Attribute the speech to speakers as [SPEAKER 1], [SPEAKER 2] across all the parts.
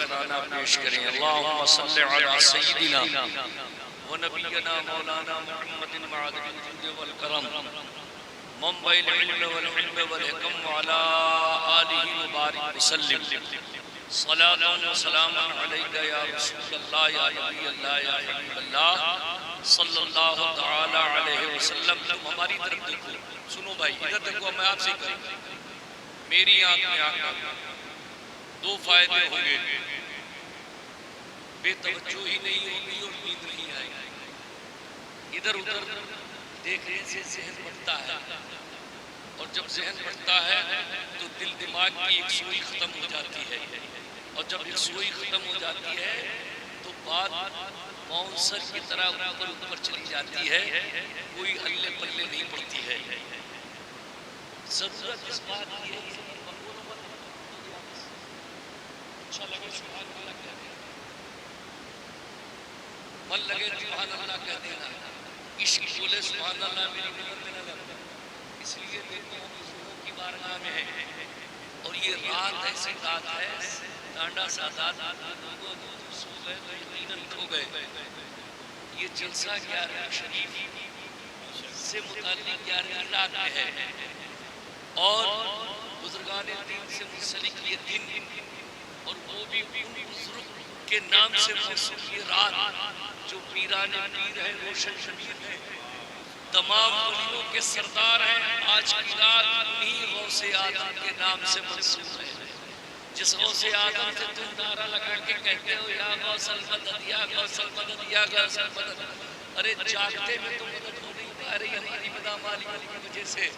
[SPEAKER 1] شکرانہ پیش کریں. اللہم صلی علی سیدنا و نبینا مولانا محمد معدن الجود والکرم منبع العلم والحلم والحکم وعلا آلہ مبارک وسلم. صلاة و سلام علیکہ یا رسول اللہ یا نبی اللہ یا حبیب اللہ صلی اللہ تعالی علیہ وسلم. تم ہماری طرف دیکھو. سنو بھائی ادھر دیکھو. میں آپ سے کہوں میری آنکھ میں آنکھ دو فائدے ہوں گے. بے توجہ ہی نہیں ہوگی اور نیند نہیں آئے گی. ادھر ادھر دیکھنے سے ذہن بڑھتا ہے اور جب ذہن بڑھتا ہے تو دل دماغ کی ایک سوئی ختم ہو جاتی ہے اور جب ایک سوئی ختم ہو جاتی ہے تو بات باؤنسر کی طرح اوپر چلی جاتی ہے. کوئی ہلے پلے نہیں پڑتی ہے. ضرورت اس بات کی ہے اچھا لگے سبحان اللہ کہہ دینا, من لگے سبحان اللہ کہہ دینا, عشق بولے سبحان اللہ میری نظر میں نہ لگتا. اس لیے دیکھتے ہم حضوروں کی بارگاہ میں ہیں اور یہ رات ایسی رات ہے ڈانڈا سادات لوگوں سو گئے تو یقیناً کھو گئے. یہ جلسہ 11 شریف سے متعلق 11 رات میں ہے اور بزرگان دین سے منسلک یہ دن اور وہ بھی ان بزرگ کے نام سے موصوف یہ رات جو پیران پیر ہے روشن شبیر ہے تمام ولیوں کے سردار ہیں. آج کی رات انہی غوث آدم کے نام سے منسوب ہے. جس غوث آدم سے تم نعرہ لگا کے کہتے ہو یا غوث المدد یا غوث المدد یا غوث المدد, ارے جاگتے میں تو مدد ہو نہیں پا رہی ہماری مدام والی کی وجہ سے.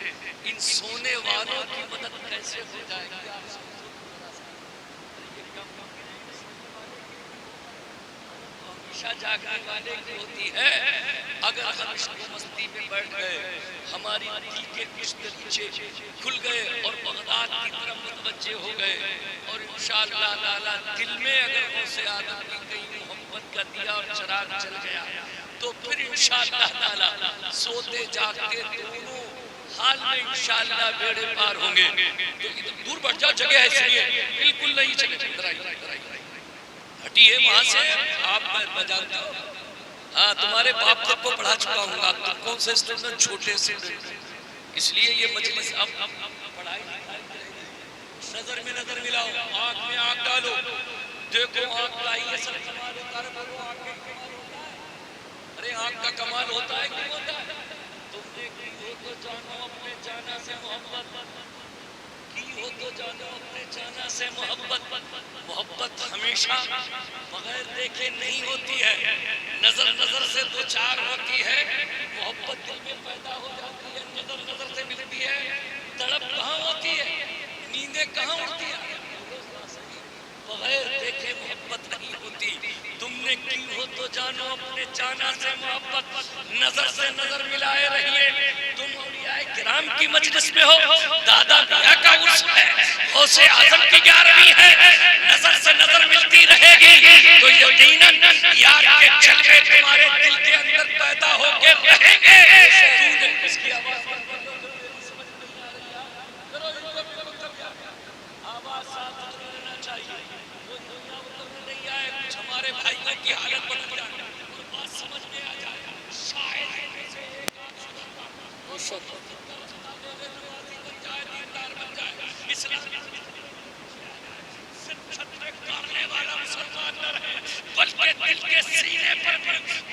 [SPEAKER 1] ان سونے والوں کی مدد کیسے ہو جائے گی؟ ہمیشہ جاگنے والے کی ہوتی ہے. اگر ہم عشق و مستی میں بیٹھ گئے ہماری دل کے کچھ دریچے کھل گئے اور بغداد کی طرف متوجہ ہو گئے اور انشاءاللہ تعالی دل میں اگر غوث آدم کی کہیں محبت کا دیا اور چراغ جل گیا تو پھر انشاءاللہ تعالی سوتے جاگتے دونوں حال میں انشاءاللہ بیڑے پار ہوں گے. تو دور بڑھ جاؤ, جگہ ہے اس لیے بالکل نہیں چلے. ہٹیے وہاں سے. آپ میں جانتا ہوں ہاں تمہارے باپ تک کو پڑھا چکا ہوں گا. تم کون سے اسٹوڈنٹ چھوٹے سے, اس لیے یہ مجلس اب پڑھائی نظر میں نظر ملاؤ, آنکھ میں آنکھ ڈالو. دیکھو آنکھ لائیے سب کمال ہوتا ہے. آنکھ کا کمال ہوتا ہے. ارے آنکھ کا کمال ہوتا ہے کیوں ہوتا ہے؟ تم نے کی ہو تو جانو اپنے جانا سے محبت, کی ہو تو جانو اپنے جانا سے محبت. محبت ہمیشہ بغیر دیکھے نہیں ہوتی ہے, نظر نظر سے دو چار ہوتی ہے. محبت دل میں پیدا ہو جاتی ہے, نظر نظر سے ملتی ہے. تڑپ کہاں ہوتی ہے, نیندیں کہاں ہوتی ہے؟ بغیر دیکھے محبت نہیں ہوتی. تم نے کی ہو تو جانو اپنے جانا سے محبت, نظر سے نظر ملائے رہیے. تم اولیاء کرام کی مجلس میں ہو, دادا میاں کا عرس ہے, غوث اعظم کی 11ویں ہے, نظر سے نظر ملتی رہے گی تو یقیناً یار کے جلوے تمہارے دل کے اندر پیدا ہو کے رہیں گے. تو نے اس کی آواز ہمارے بھائیوں کی حالت بدل جائے اور بات سمجھ میں آ جائے. شاید کرنے والا مسلمان نہ رہے بلکہ دل کے سینے پر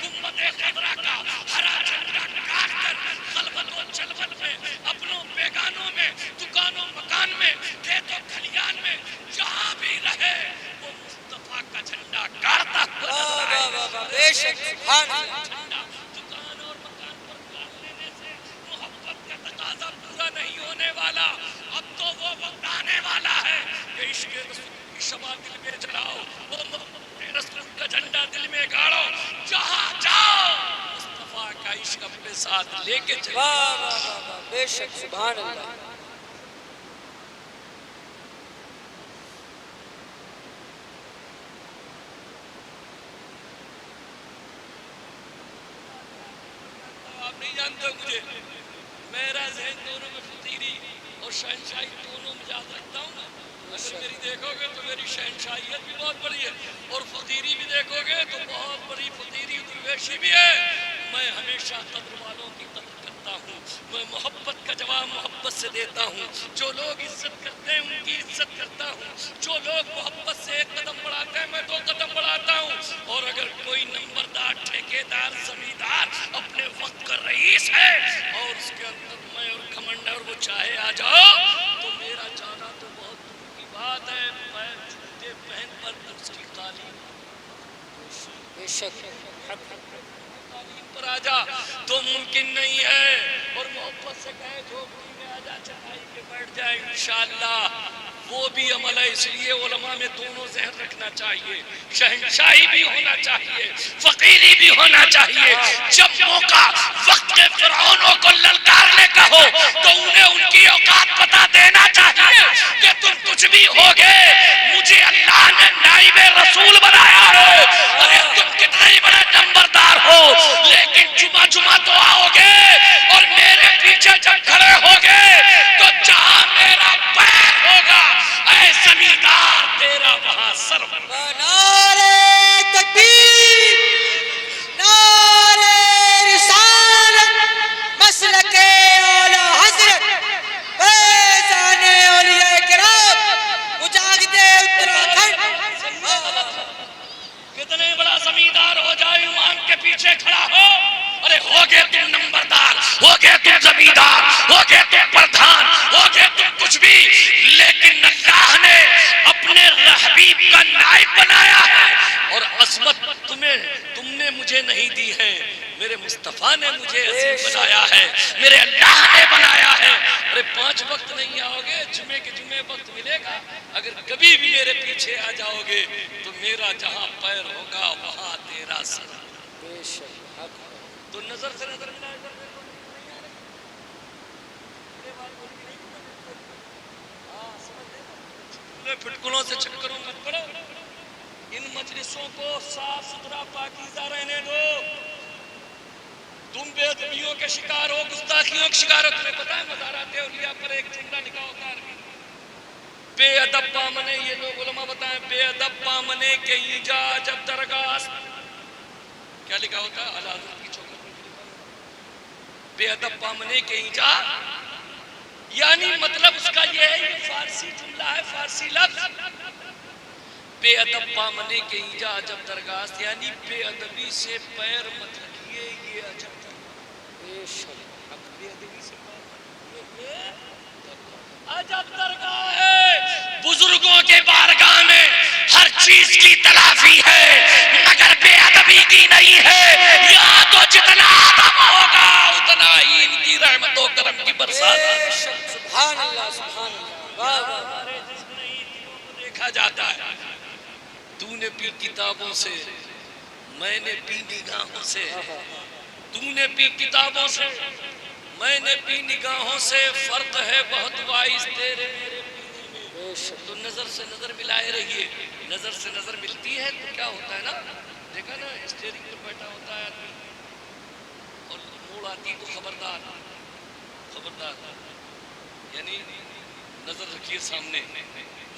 [SPEAKER 1] گنبد خضرا کا ہرا جھنڈا گاڑ کر خلوت و جلوت میں اپنوں بیگانوں میں دکانوں مکان میں کھیت و کھلیان میں جہاں بھی رہے وہ مصطفیٰ کا جھنڈا گاڑتا ہوا بے شک. سبحان اللہ. دکان اور مکان پر گاڑ لینے سے محبت کا تقاضا پورا نہیں ہونے والا. اب تو وہ وقت آنے والا ہے کہ عشق رسول کی شمع دل میں جلاؤ, وہ محبت رسول کا جھنڈا دل میں گاڑو, جہاں جاؤ مصطفیٰ کا عشق اپنے ساتھ لے کے چلو.
[SPEAKER 2] بے شک. سبحان اللہ.
[SPEAKER 1] آپ نہیں جانتے مجھے, میرا ذہن دونوں میں فقیری اور شہنشاہی دونوں میں یاد رکھتا ہوں. اگر میری دیکھو گے تو میری شہنشاہیت بھی بہت بڑی ہے ہمیشہ قدر والوں کی قدر کرتا ہوں، میں محبت کا جواب محبت سے دیتا ہوں، جو لوگ عزت کرتے ہیں ان کی عزت کرتا ہوں، جو لوگ محبت سے ایک قدم بڑھاتے ہیں میں 2 قدم بڑھاتا ہوں، اور اگر کوئی نمبردار ٹھیکیدار زمیندار اپنے وقت کا رئیس ہے اور اس کے اندر میں اور کمنڈر اور وہ چاہے آ جاؤ تو میرا جانا تو بہت دور کی بات ہے، میں جوتے پہن پر اس کی تعلیم
[SPEAKER 2] بے شک
[SPEAKER 1] پر آ جا تو ممکن نہیں ہے، اور محبت سے کہے جھوپڑی میں آ جا چٹائی کے بیٹھ جائے انشاءاللہ وہ بھی عمل ہے۔ اس لیے علماء میں دونوں ذہن رکھنا چاہیے، شہنشاہی بھی ہونا چاہیے، فقیری بھی ہونا چاہیے۔ جب موقع وقت کے فرعونوں کو للکارنے کا ہو تو انہیں ان کی اوقات بتا دینا چاہیے کہ تم کچھ بھی ہوگے، مجھے اللہ نے نائب رسول بنایا ہے، ارے تم کتنے ہی بڑے نمبردار ہو لیکن جمعہ تو آؤ گے، اور میرے پیچھے جب کھڑے ہوگے تو جہاں میرا پیر ہوگا اے زمیندار تیرا وہاں سر ہوگا۔
[SPEAKER 2] نعرہ تکبیر، نعرہ رسالت، مسلک اعلی حضرت فیضان اولیاء کرام مجاہد اتراکھنڈ۔
[SPEAKER 1] کتنے بڑا زمیندار ہو جائے ایمان کے پیچھے کھڑا ہو، ارے ہوگے تم نمبردار، ہوگے تم زمیندار، ہوگے تم پردھان، ہوگے تم کچھ بھی، لیکن اللہ نے اپنے حبیب کا نائب بنایا ہے، اور عظمت تم نے مجھے نہیں دی ہے، میرے مصطفیٰ نے مجھے عظیم بنایا ہے، میرے اللہ نے بنایا ہے۔ ارے 5 وقت نہیں آؤ گے، جمعے کے جمعے وقت ملے گا، اگر کبھی بھی میرے پیچھے آ جاؤ گے تو میرا جہاں پیر ہوگا وہاں تیرا سر۔
[SPEAKER 2] بے شک حق
[SPEAKER 1] تو نظر سے نظر ملائے پھٹکلوں سے چکروں مت پڑو، ان مجلسوں کو صاف ستھرا پاکیزہ رہنے دو۔ تم بے ادبیوں کے شکار ہو، گستاخیوں کے شکار ہو۔ تمہیں پتا ہے مزارات اولیاء پر ایک جملہ لکھا ہوتا ہے عربی، بے ادب پامنے، یہ لوگ علماء بتائیں، بے ادب پامنے کے ایجا جب درگاست، کیا لکھا ہوتا ہے؟ اعلیٰ حضرت کی چوکٹ میں لکھا ہوتا ہے بے ادب پامنے کے ایجا، یعنی مطلب اس کا یہ ہے، یہ فارسی جملہ ہے، فارسی لفظ، بے ادب پامنے کے ایجا جب درگاست، یعنی بے ادبی سے پیر مت رکھیے، یہ عجب درگاہ،
[SPEAKER 2] بے شک
[SPEAKER 1] بے ادبی سے پیر مت رکھیے، یہ عجب درگاہ ہے۔ بزرگوں کے بارگاہ میں ہر چیز کی تلافی ہے مگر بے ادبی کی نہیں ہے، یہاں تو جتنا ادب ہوگا اتنا ہی ان کی رحمت و کرم کی برسات
[SPEAKER 2] بے شک، سبحان اللہ سبحان اللہ، واہ واہ۔
[SPEAKER 1] ہمارے جسم نہیں دلوں کو دیکھا جاتا ہے، تو نے پی کتابوں سے، میں نے پی نگاہوں سے، تو نے پی کتابوں سے، میں نے پی نگاہوں سے، فرق ہے بہت وائز تیرے میرے پینے میں۔
[SPEAKER 2] بے شک
[SPEAKER 1] تو نظر سے نظر ملائے رہیے، نظر سے نظر ملتی ہے تو کیا ہوتا ہے نا، دیکھا نا اسٹیئرنگ پر بیٹھا ہوتا ہے آدمی اور موڑ آتی تو خبردار خبردار، یعنی نظر رکھیے سامنے،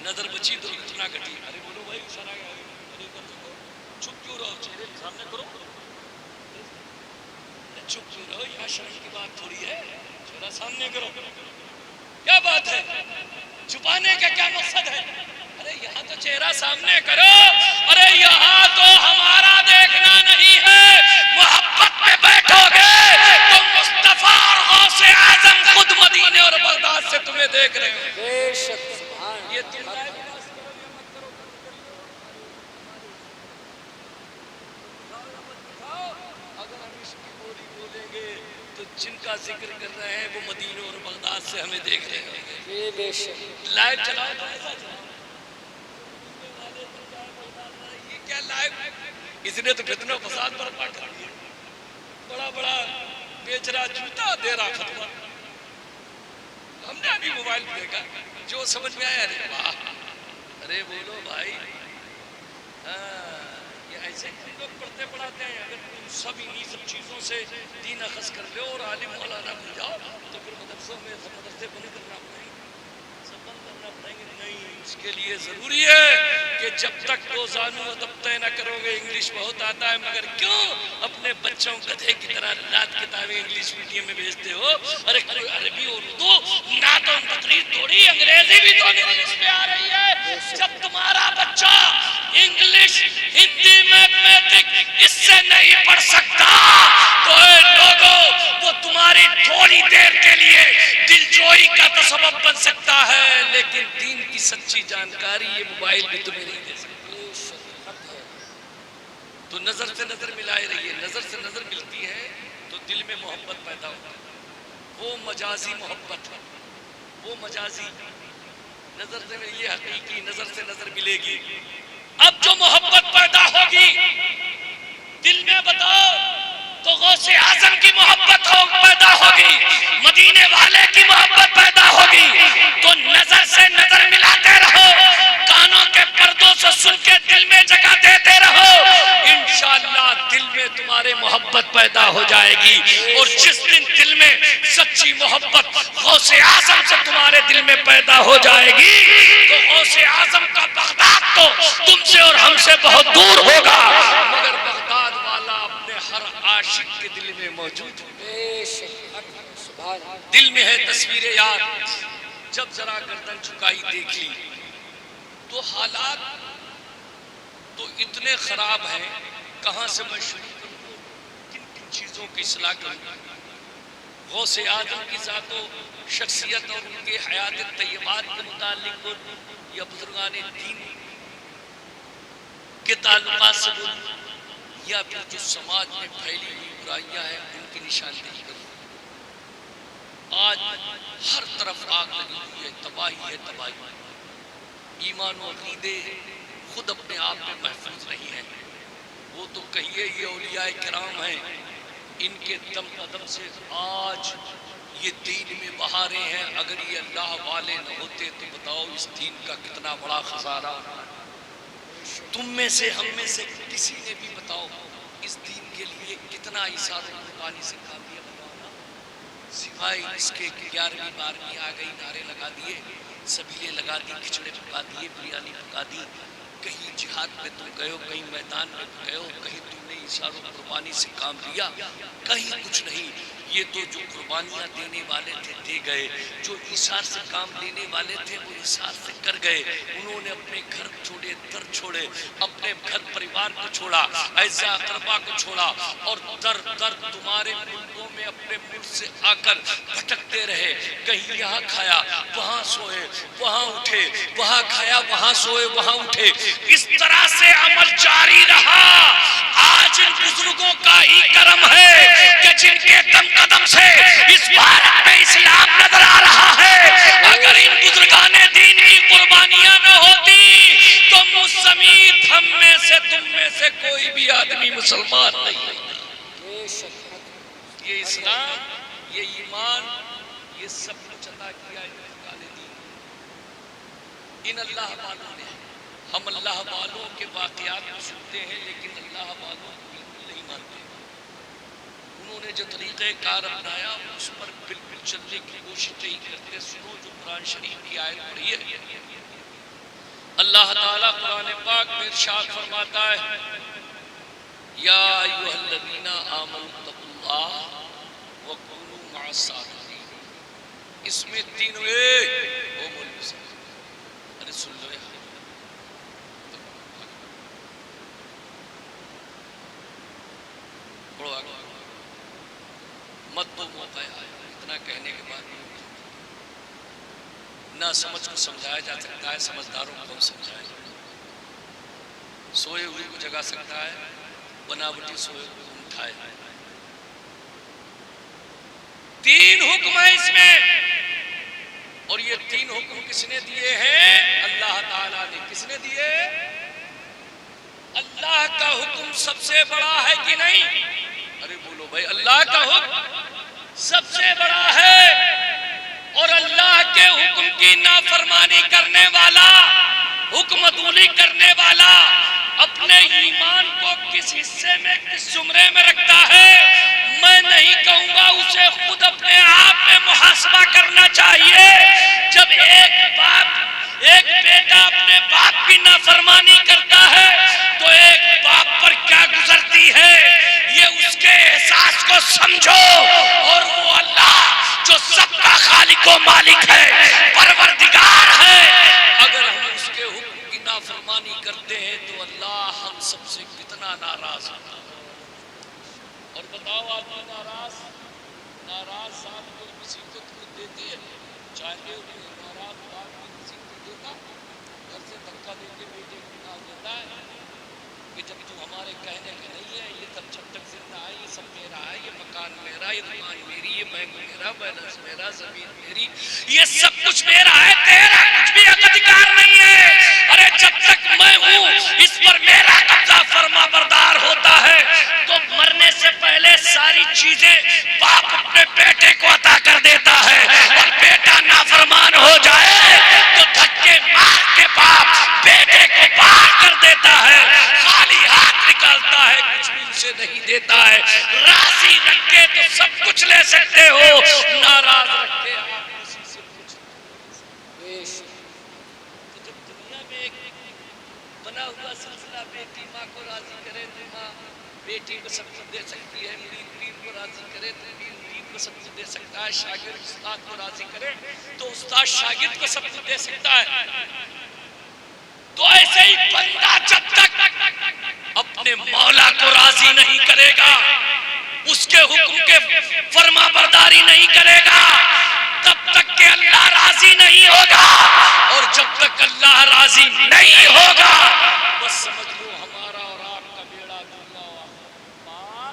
[SPEAKER 1] نظر بچی درگھٹنا گھٹی، ارے بولو بھائی اشارہ کیا ہے، ارے ادھر دیکھو، چھپ کیوں رہو، چہرے سامنے کرو، چھپ کیوں رہو، یہاں شرم کی بات تھوڑی ہے، چہرہ سامنے کرو، کیا بات ہے، چھپانے کا کیا مقصد ہے؟ ارے یہاں تو چہرہ سامنے کرو، ارے یہاں تو ہمارا دیکھنا نہیں ہے، محبت میں بیٹھو گے تو مصطفیٰ اور غوث اعظم خود مدینے اور بغداد سے تمہیں دیکھ رہے ہیں۔
[SPEAKER 2] بے شک سبحان
[SPEAKER 1] یہ
[SPEAKER 2] اللہ،
[SPEAKER 1] تم کا احساس کرو یا مت کرو، اگر ہم اس کی بولی بولیں گے تو جن کا ذکر کر رہے ہیں وہ مدینہ اور بغداد سے ہمیں دیکھ رہے ہیں۔
[SPEAKER 2] بے شک
[SPEAKER 1] لائیو چلاؤ تو ایسا چلاؤ، یہ کیا لائیو، اس نے تو فتنہ فساد برپا کر دیا، بڑا بڑا بیچ رہا جوتا دے رہا فتویٰ۔ ہم نے ابھی موبائل پہ دیکھا، جو سمجھ میں آیا، ارے واہ، ارے بولو بھائی، یہ ایسے ہی لوگ پڑھتے پڑھاتے ہیں، اگر تم سب انہی سب چیزوں سے دین اخذ کر لو اور عالم مولانا بن جاؤ تو پھر مدرسوں میں سب مدرسے بند کرنا پڑیں گے، سب بند کرنا پڑیں گے، نہیں، اس کے لیے ضروری ہے کہ جب تک دو زانو ادب طے نہ کرو گے. انگلش بہت آتا ہے مگر کیوں اپنے بچوں گدھے کی طرح رات کتابیں انگلش میڈیم میں بھیجتے ہو؟ ارے کوئی عربی اردو نعت و تقریر تھوڑی انگریزی بھی تو انگلش میں آ رہی ہے. جب تمہارا بچہ انگلش ہندی میتھمیٹک اس سے نہیں پڑھ سکتا تو اے لوگوں وہ تمہاری تھوڑی دیر کے لیے دلجوئی کا تو سبب بن سکتا ہے لیکن دین کی سچی جانکاری یہ موبائل بھی تمہیں نہیں دے سکتا. تو نظر سے نظر ملائے رہیے. نظر سے نظر ملتی ہے تو دل میں محبت پیدا ہوتا ہے. وہ مجازی محبت ہے, وہ مجازی. نظر سے یہ حقیقی نظر سے نظر ملے گی. اب جو محبت پیدا ہوگی دل میں بتاؤ تو غوث اعظم کی محبت پیدا ہوگی, مدینے والے کی محبت پیدا ہوگی. تو نظر سے نظر ملاتے رہو, کانوں کے پردوں سے سن کے دل میں جگہ دیتے رہو, انشاءاللہ دل میں تمہارے محبت پیدا ہو جائے گی. اور جس دن دل میں سچی محبت غوث اعظم سے تمہارے دل میں پیدا ہو جائے گی تو غوث اعظم کا بغداد تو تم سے اور ہم سے بہت دور ہوگا مگر بغداد والا اپنے ہر عاشق کے دل میں موجود ہے. دل میں ہے تصویر یار. جب ذرا گردن جھکائی دیکھ لی تو حالات تو اتنے خراب ہیں, کہاں سے میں شروع کروں, کن کن چیزوں کی اصلاح کروں. غوث اعظم کی ذات و شخصیت اور ان کے حیات طیبات کے متعلق یا بزرگان دین کے تعلقات سے بولوں یا پھر جو سماج میں پھیلی ہوئی برائیاں ہیں ان کی نشاندہی کروں. آج ہر طرف آگ لگی ہوئی ہے, تباہی ہے تباہی. ایمان و عقیدے خود اپنے آپ میں محفوظ نہیں ہیں. وہ تو کہیے یہ اولیاء کرام ہیں, ان کے دم قدم سے آج یہ دین میں بہاریں ہیں. اگر یہ اللہ والے نہ ہوتے تو بتاؤ اس دین کا کتنا بڑا خسارہ. تم میں سے ہم میں سے کسی نے بھی بتاؤ اس دین کے لیے کتنا ایثار و قربانی سے کام کیا, سوائے اس کے 11ویں 12ویں آ گئی, نعرے لگا دیے, سبیلے لگا دی, کھچڑے پکا دیے, بریانی پکا دی. کہیں جہاد میں تم گئے ہو, کہیں میدان میں گئے ہو, کہیں تم نے ایثار و قربانی سے کام لیا, کہیں کچھ نہیں. یہ تو جو قربانیاں دینے والے تھے دے گئے, جو ایثار سے کام لینے والے تھے وہ ایثار سے کر گئے. انہوں نے اپنے گھر چھوڑے, در چھوڑے, اپنے گھر پریوار کو چھوڑا, اعزا اقربا کو چھوڑا اور در در تمہارے ملکوں میں اپنے ملک سے آ کر بھٹکتے رہے. کہیں یہاں کھایا وہاں سوئے وہاں اٹھے, وہاں کھایا وہاں سوئے وہاں اٹھے. اس طرح سے عمل جاری رہا. آج ان بزرگوں کا ہی کرم ہے کہ جن کے دم قدم سے اس بھارت میں اسلام نظر آ رہا ہے. اگر ان بزرگان دین کی قربانیاں نہ ہوتی تو مجھ سمیت ہم میں سے تم میں سے کوئی بھی آدمی مسلمان نہیں ہوتا. یہ اسلام, یہ ایمان, یہ سب کچھ عطا کیا ہے ان اللہ والوں نے. ہم اللہ والوں کے واقعات کو سنتے ہیں لیکن اللہ والوں کو بالکل نہیں مانتے. انہوں نے جو طریقہ کار اپنایا اس پر بالکل چلنے کی کوشش نہیں کرتے. سنو جو قرآن شریف کی آیت پڑھی ہے, اللہ تعالیٰ قرآن پاک میں ارشاد فرماتا ہے یا ایھا الذین آمنوا اتقوا اللہ وکونوا مع الصادقین. اس میں تینوں ارے سن لو بڑھو آگے مت تو موقع ہے. اتنا کہنے کے بعد نہ سمجھ کو سمجھایا جا سکتا ہے, سمجھداروں کو کون سمجھائے. سوئے ہوئے کو جگا سکتا ہے, بناوٹی سوئے کو اٹھائے. تین حکم ہے اس میں اور یہ تین حکم کس نے دیے ہیں؟ اللہ تعالیٰ نے. کس نے دیے؟ اللہ کا حکم سب سے بڑا ہے کہ نہیں؟ ارے بولو بھائی, اللہ کا حکم سب سے بڑا ہے اور اللہ کے حکم کی نافرمانی کرنے والا, حکم عدولی کرنے والا اپنے ایمان کو کس حصے میں, کس زمرے میں رکھتا ہے میں نہیں کہوں گا. اسے خود اپنے آپ میں محاسبہ کرنا چاہیے. جب ایک باپ ایک بیٹا اپنے باپ کی نافرمانی کرتا ہے تو ایک باپ پر کیا گزرتی ہے یہ اس کے احساس کو سمجھو. اور وہ اللہ جو سب کا خالق و مالک ہے، پروردگار ہے، اگر ہم اس کے حکم کی نافرمانی کرتے ہیں تو اللہ ہم سب سے کتنا ناراض ہوتا ہے. اور بتاؤ آدمی ناراض ذات کو مصیبت کو دیتی ہے، چاہے وہ ناراض ذات کو مصیبت دیتا، گھر سے دھکا دے کے بیٹے کو نکال دیتا ہے کہ جب تو ہمارے کہنے کا نہیں ہے، یہ تب جب تک زندہ ہے، یہ سب میرا ہے، یہ مکان میرا، یہ دکان میری، یہ بینک میرا، بیلنس میرا، زمین میری، یہ سب کچھ میرا ہے، تیرا کچھ بھی اختیار نہیں ہے. ارے جب تک میں ہوں اس پر میرا قبضہ فرما بردار ہوتا ہے. تو مرنے سے پہلے ساری چیزیں باپ اپنے بیٹے کو عطا کر دیتا ہے، اور بیٹا نافرمان ہو جائے تو دھکے مار کے باپ بیٹے کو باہر کر دیتا ہے، خالی ہاتھ نکالتا ہے، کچھ بھی اسے نہیں دیتا ہے. راضی رکھے تو سب کچھ لے سکتے ہو، ناراض رکھے آپ کسی سے کچھ نہیں. تو جب دنیا میں ایک بنا ہوا سلسلہ بیٹی ماں کو راضی کرے تو ماں بیٹی کو سب کچھ دے سکتی ہے، مرید پیر کو راضی کرے تو مرید کو سب کچھ دے سکتا ہے، شاگرد استاد کو راضی کرے تو استاد شاگرد کو سب کچھ دے سکتا ہے. تو ایسے ہی بندہ جب تک اپنے مولا کو راضی نہیں کرے گا، اس کے حکم کے فرما برداری نہیں کرے گا، تب تک کہ اللہ راضی نہیں ہوگا. اور جب تک اللہ راضی نہیں ہوگا بس سمجھ لو ہمارا اور آپ کا بیڑا ڈوبا ہوا.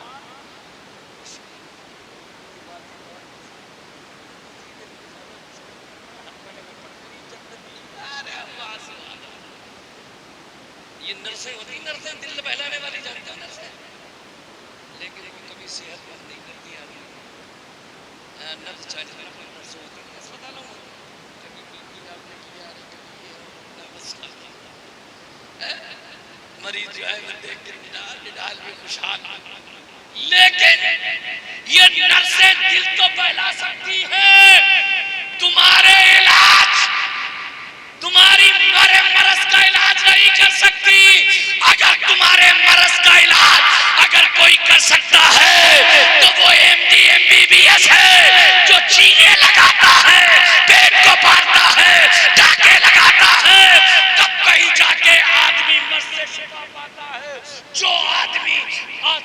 [SPEAKER 1] یہ نرسیں ہوتی، نرسیں دل بہلانے والی جانتے ہو نرسیں، لیکن کبھی صحت مند نہیں کرتی آدمی. نرس چاہتے ہیں اپنے نرس ہوتی ہیں اسپتالوں میں، کبھی بی پی آپ نے کیا، کبھی یہ نرس مریض جو ہے وہ دیکھ کے نڈال میں خوشحال. لیکن یہ نرسیں دل تو بہلا سکتی ہیں، تمہارے علاج، تمہاری مرض کا علاج نہیں کر سکتی. اگر تمہارے مرض کا علاج اگر کوئی کر سکتا ہے تو وہ M D M B B S ہے، جو چیزیں لگاتا ہے، پیٹ کو پارتا ہے، ٹانکے لگاتا ہے، تب کہیں جا کے آدمی مرض سے شفا پاتا ہے. جو آدمی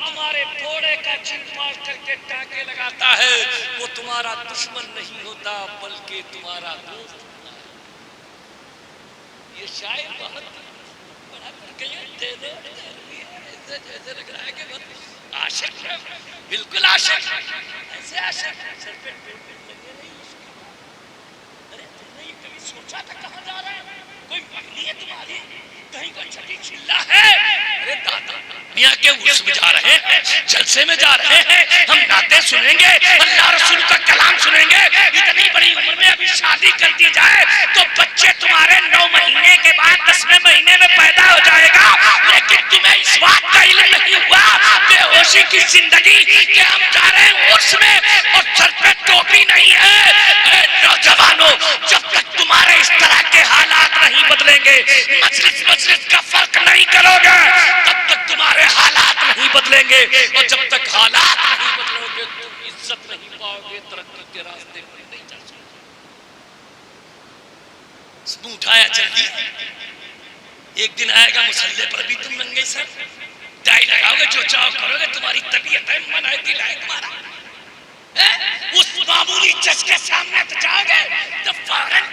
[SPEAKER 1] تمہارے پھوڑے کا چین پاس کر کے ٹانکے لگاتا ہے وہ تمہارا دشمن نہیں ہوتا بلکہ تمہارا دوست. یہ شاعر بہت بڑا کر کے جیسے لگ رہا ہے کہ بہت عاشق ہے، بالکل عاشق، ایسے عاشق سر پہ لگے نہیں. ارے تم نے یہ کبھی سوچا تھا کہاں جا رہا ہے؟ کوئی مگنی ہے تمہاری؟ کہیں کوئی چھٹی چلا ہے؟ ارے دادا میاں کے عرس میں جا رہے ہیں، جلسے میں جا رہے ہیں، ہم نعتیں سنیں گے، اللہ رسول کا کلام سنیں گے. اتنی بڑی عمر میں ابھی شادی کر دی جائے تو بچے تمہارے 9 مہینے کے بعد 10ویں مہینے میں پیدا ہو جائے گا. لیکن تمہیں اس بات کا علم نہیں ہوا بے ہوشی کی زندگی کہ ہم جا رہے ہیں عرس میں اور سر پہ ٹوپی نہیں ہے. اے نوجوانوں، جب تک تمہارے اس طرح کے حالات نہیں بدلیں گے، مجلس کا فرق نہیں کرو گے، تب تک تمہارے حالات نہیں بدلیں گے. اور جب تک حالات نہیں بدلو گے تم عزت نہیں پاؤ گے، ترقی کے راستے میں نہیں جا سکتے. منہ اٹھایا جلدی، ایک دن آئے گا مسلح پر بھی تم ننگے سر ڈائی لگاؤ گے، جو چاہو کرو گے. تمہاری طبیعت ہے، من ہے، دل ہے تمہارا. اس معمولی جج کے سامنے تو جاؤ گے تو فوراً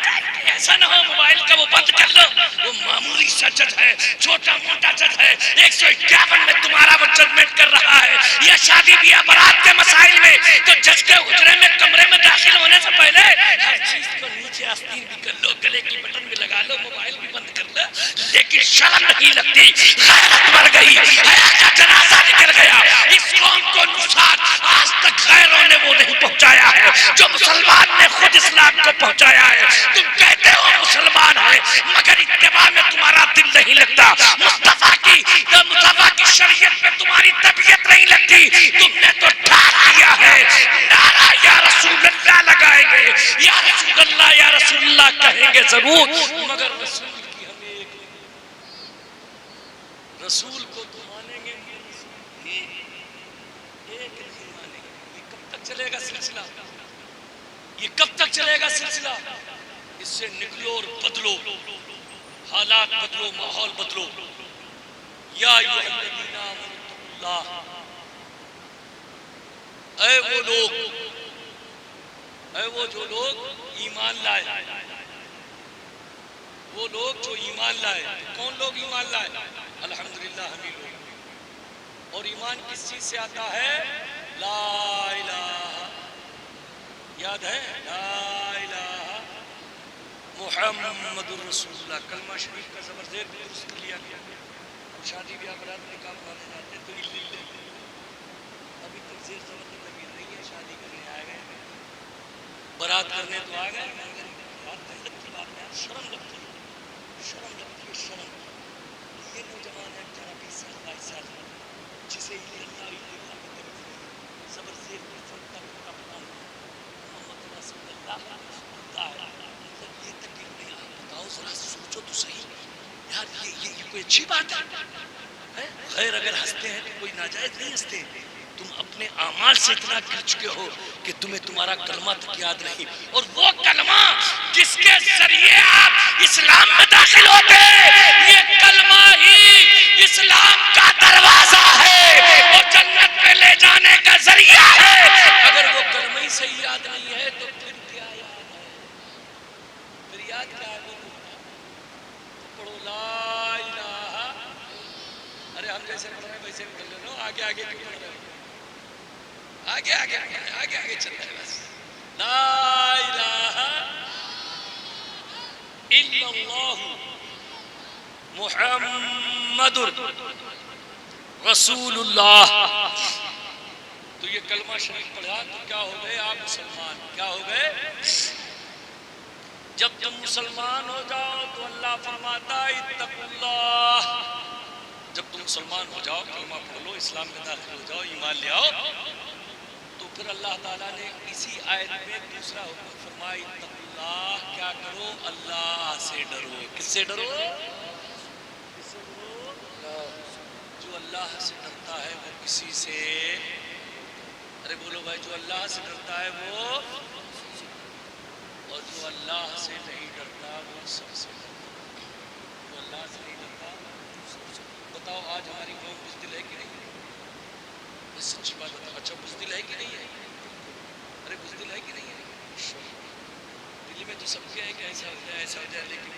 [SPEAKER 1] ایسا نہ ہو موبائل کا وہ بند کر لو، وہ معمولی سا جج ہے، چھوٹا موٹا جج ہے، 151 میں تمہارا وہ ججمنٹ کر رہا ہے. یا شادی بیاہ برات کے مسائل میں تو جج کے حجرے میں کمرے میں داخل ہونے سے پہلے ہر چیز کو نیچے آستین بھی کر لو، گلے کی بٹن بھی لگا لو، موبائل بھی بند کر لو. لیکن شرم نہیں لگتی، غیرت مر گئی، حیا کا جنازہ نکل گیا. اس قوم کو نصرت آج تک غیروں نے وہ نہیں پہنچایا ہے جو مسلمان نے خود اسلام کو پہنچایا ہے. تم کہتے ہو مسلمان ہے مگر اتباع میں تمہارا دل نہیں لگتا، مصطفیٰ کی شریعت میں تمہاری طبیعت نہیں لگتی. تم نے تو ٹھار دیا ہے، نعرہ یا رسول اللہ لگائیں گے، یا رسول اللہ یا رسول اللہ کہیں گے ضرور، مگر کو تو مانیں گے نہیں، ایک نہیں مانیں گے. یہ کب تک چلے گا سلسلہ؟ یہ کب تک چلے گا سلسلہ؟ اس سے نکلو اور بدلو، حالات بدلو، ماحول بدلو. یا ایھا الذین آمنوا اتقوا اللہ، اے وہ لوگ، اے وہ جو لوگ ایمان لائے، وہ لوگ جو ایمان لائے. کون لوگ ایمان لائے؟ الحمدللہ ہمیں لوگ. اور ایمان کس چیز سے آتا ہے؟ لا الہ، یاد ہے؟ لا الہ محمد الرسول اللہ. کلمہ شریف کا زبر زیر بھی درست کر لیا گیا. ہم شادی بیاہ برات میں کام پڑھانے جاتے ہیں تو ابھی تک زیر زبر کی تمیز نہیں ہے. شادی کرنے آئے گئے، برات کرنے تو آ گئے، بات حیرت کی بات ہے، شرم لگتی ہے، شرم لگتی ہے، شرم. یہ نوجوان ہے 18-20 سال 22 سال جسے اللہ زبر زیر کی فلتا کا پتا محمد رسول اللہ ہوتا ہے. مطلب یہ تکلیف نہیں. آپ بتاؤ ذرا، سوچو تو صحیح یار، یہ کوئی اچھی بات ہے؟ خیر اگر ہنستے ہیں تو کوئی ناجائز نہیں ہنستے. تم اپنے اعمال سے اتنا گر چکے ہو کہ تمہیں تمہارا کلمہ تک یاد نہیں. اور وہ کلمہ جس کے ذریعے آپ اسلام میں داخل ہوتے ہیں، یہ کلمہ ہی اسلام کا دروازہ ہے اور جنت میں لے جانے کا ذریعہ ہے. اگر وہ کلمہ ہی صحیح یاد نہیں ہے تو پھر کیا یاد ہے؟ پھر یاد کیا ہے؟ پڑھو لا الہ. ارے ہم جیسے پڑھ رہے ہیں ویسے پڑھ لو. آگے آگے کیوں پڑھ رہے ہیں؟ آگے آگے آگے آگے چل رہے ہیں. بس لا الہ الا اللہ محمد رسول اللہ. تو یہ کلمہ شریف پڑھا تو کیا ہو گئے آپ؟ مسلمان. کیا ہو گئے؟ جب تم مسلمان ہو جاؤ تو اللہ فرماتا ہے اتقوا اللہ. جب تم مسلمان ہو جاؤ، کلمہ پڑھ لو، اسلام میں داخل ہو جاؤ، ایمان لے آؤ، تو پھر اللہ تعالیٰ نے اسی آیت میں دوسرا حکم فرمایا اتقوا اللہ. کیا کرو؟ اللہ سے ڈرو. کس سے ڈرو؟ کس سے ڈرو؟ جو اللہ سے ڈرتا ہے وہ کسی سے، ارے بولو بھائی، جو اللہ سے ڈرتا ہے وہ، اور جو اللہ سے نہیں ڈرتا وہ سب سے ڈرتا. جو اللہ سے نہیں ڈرتا. بتاؤ آج ہماری قوم بزدل ہے کہ نہیں ہے؟ یہ سچی بات بتاؤ. اچھا بزدل ہے کہ نہیں ہے؟ ارے بزدل ہے کہ نہیں ہے؟ دلی میں تو سب کے ہے کہ ایسا ہو جائے ایسا ہو جائے، لیکن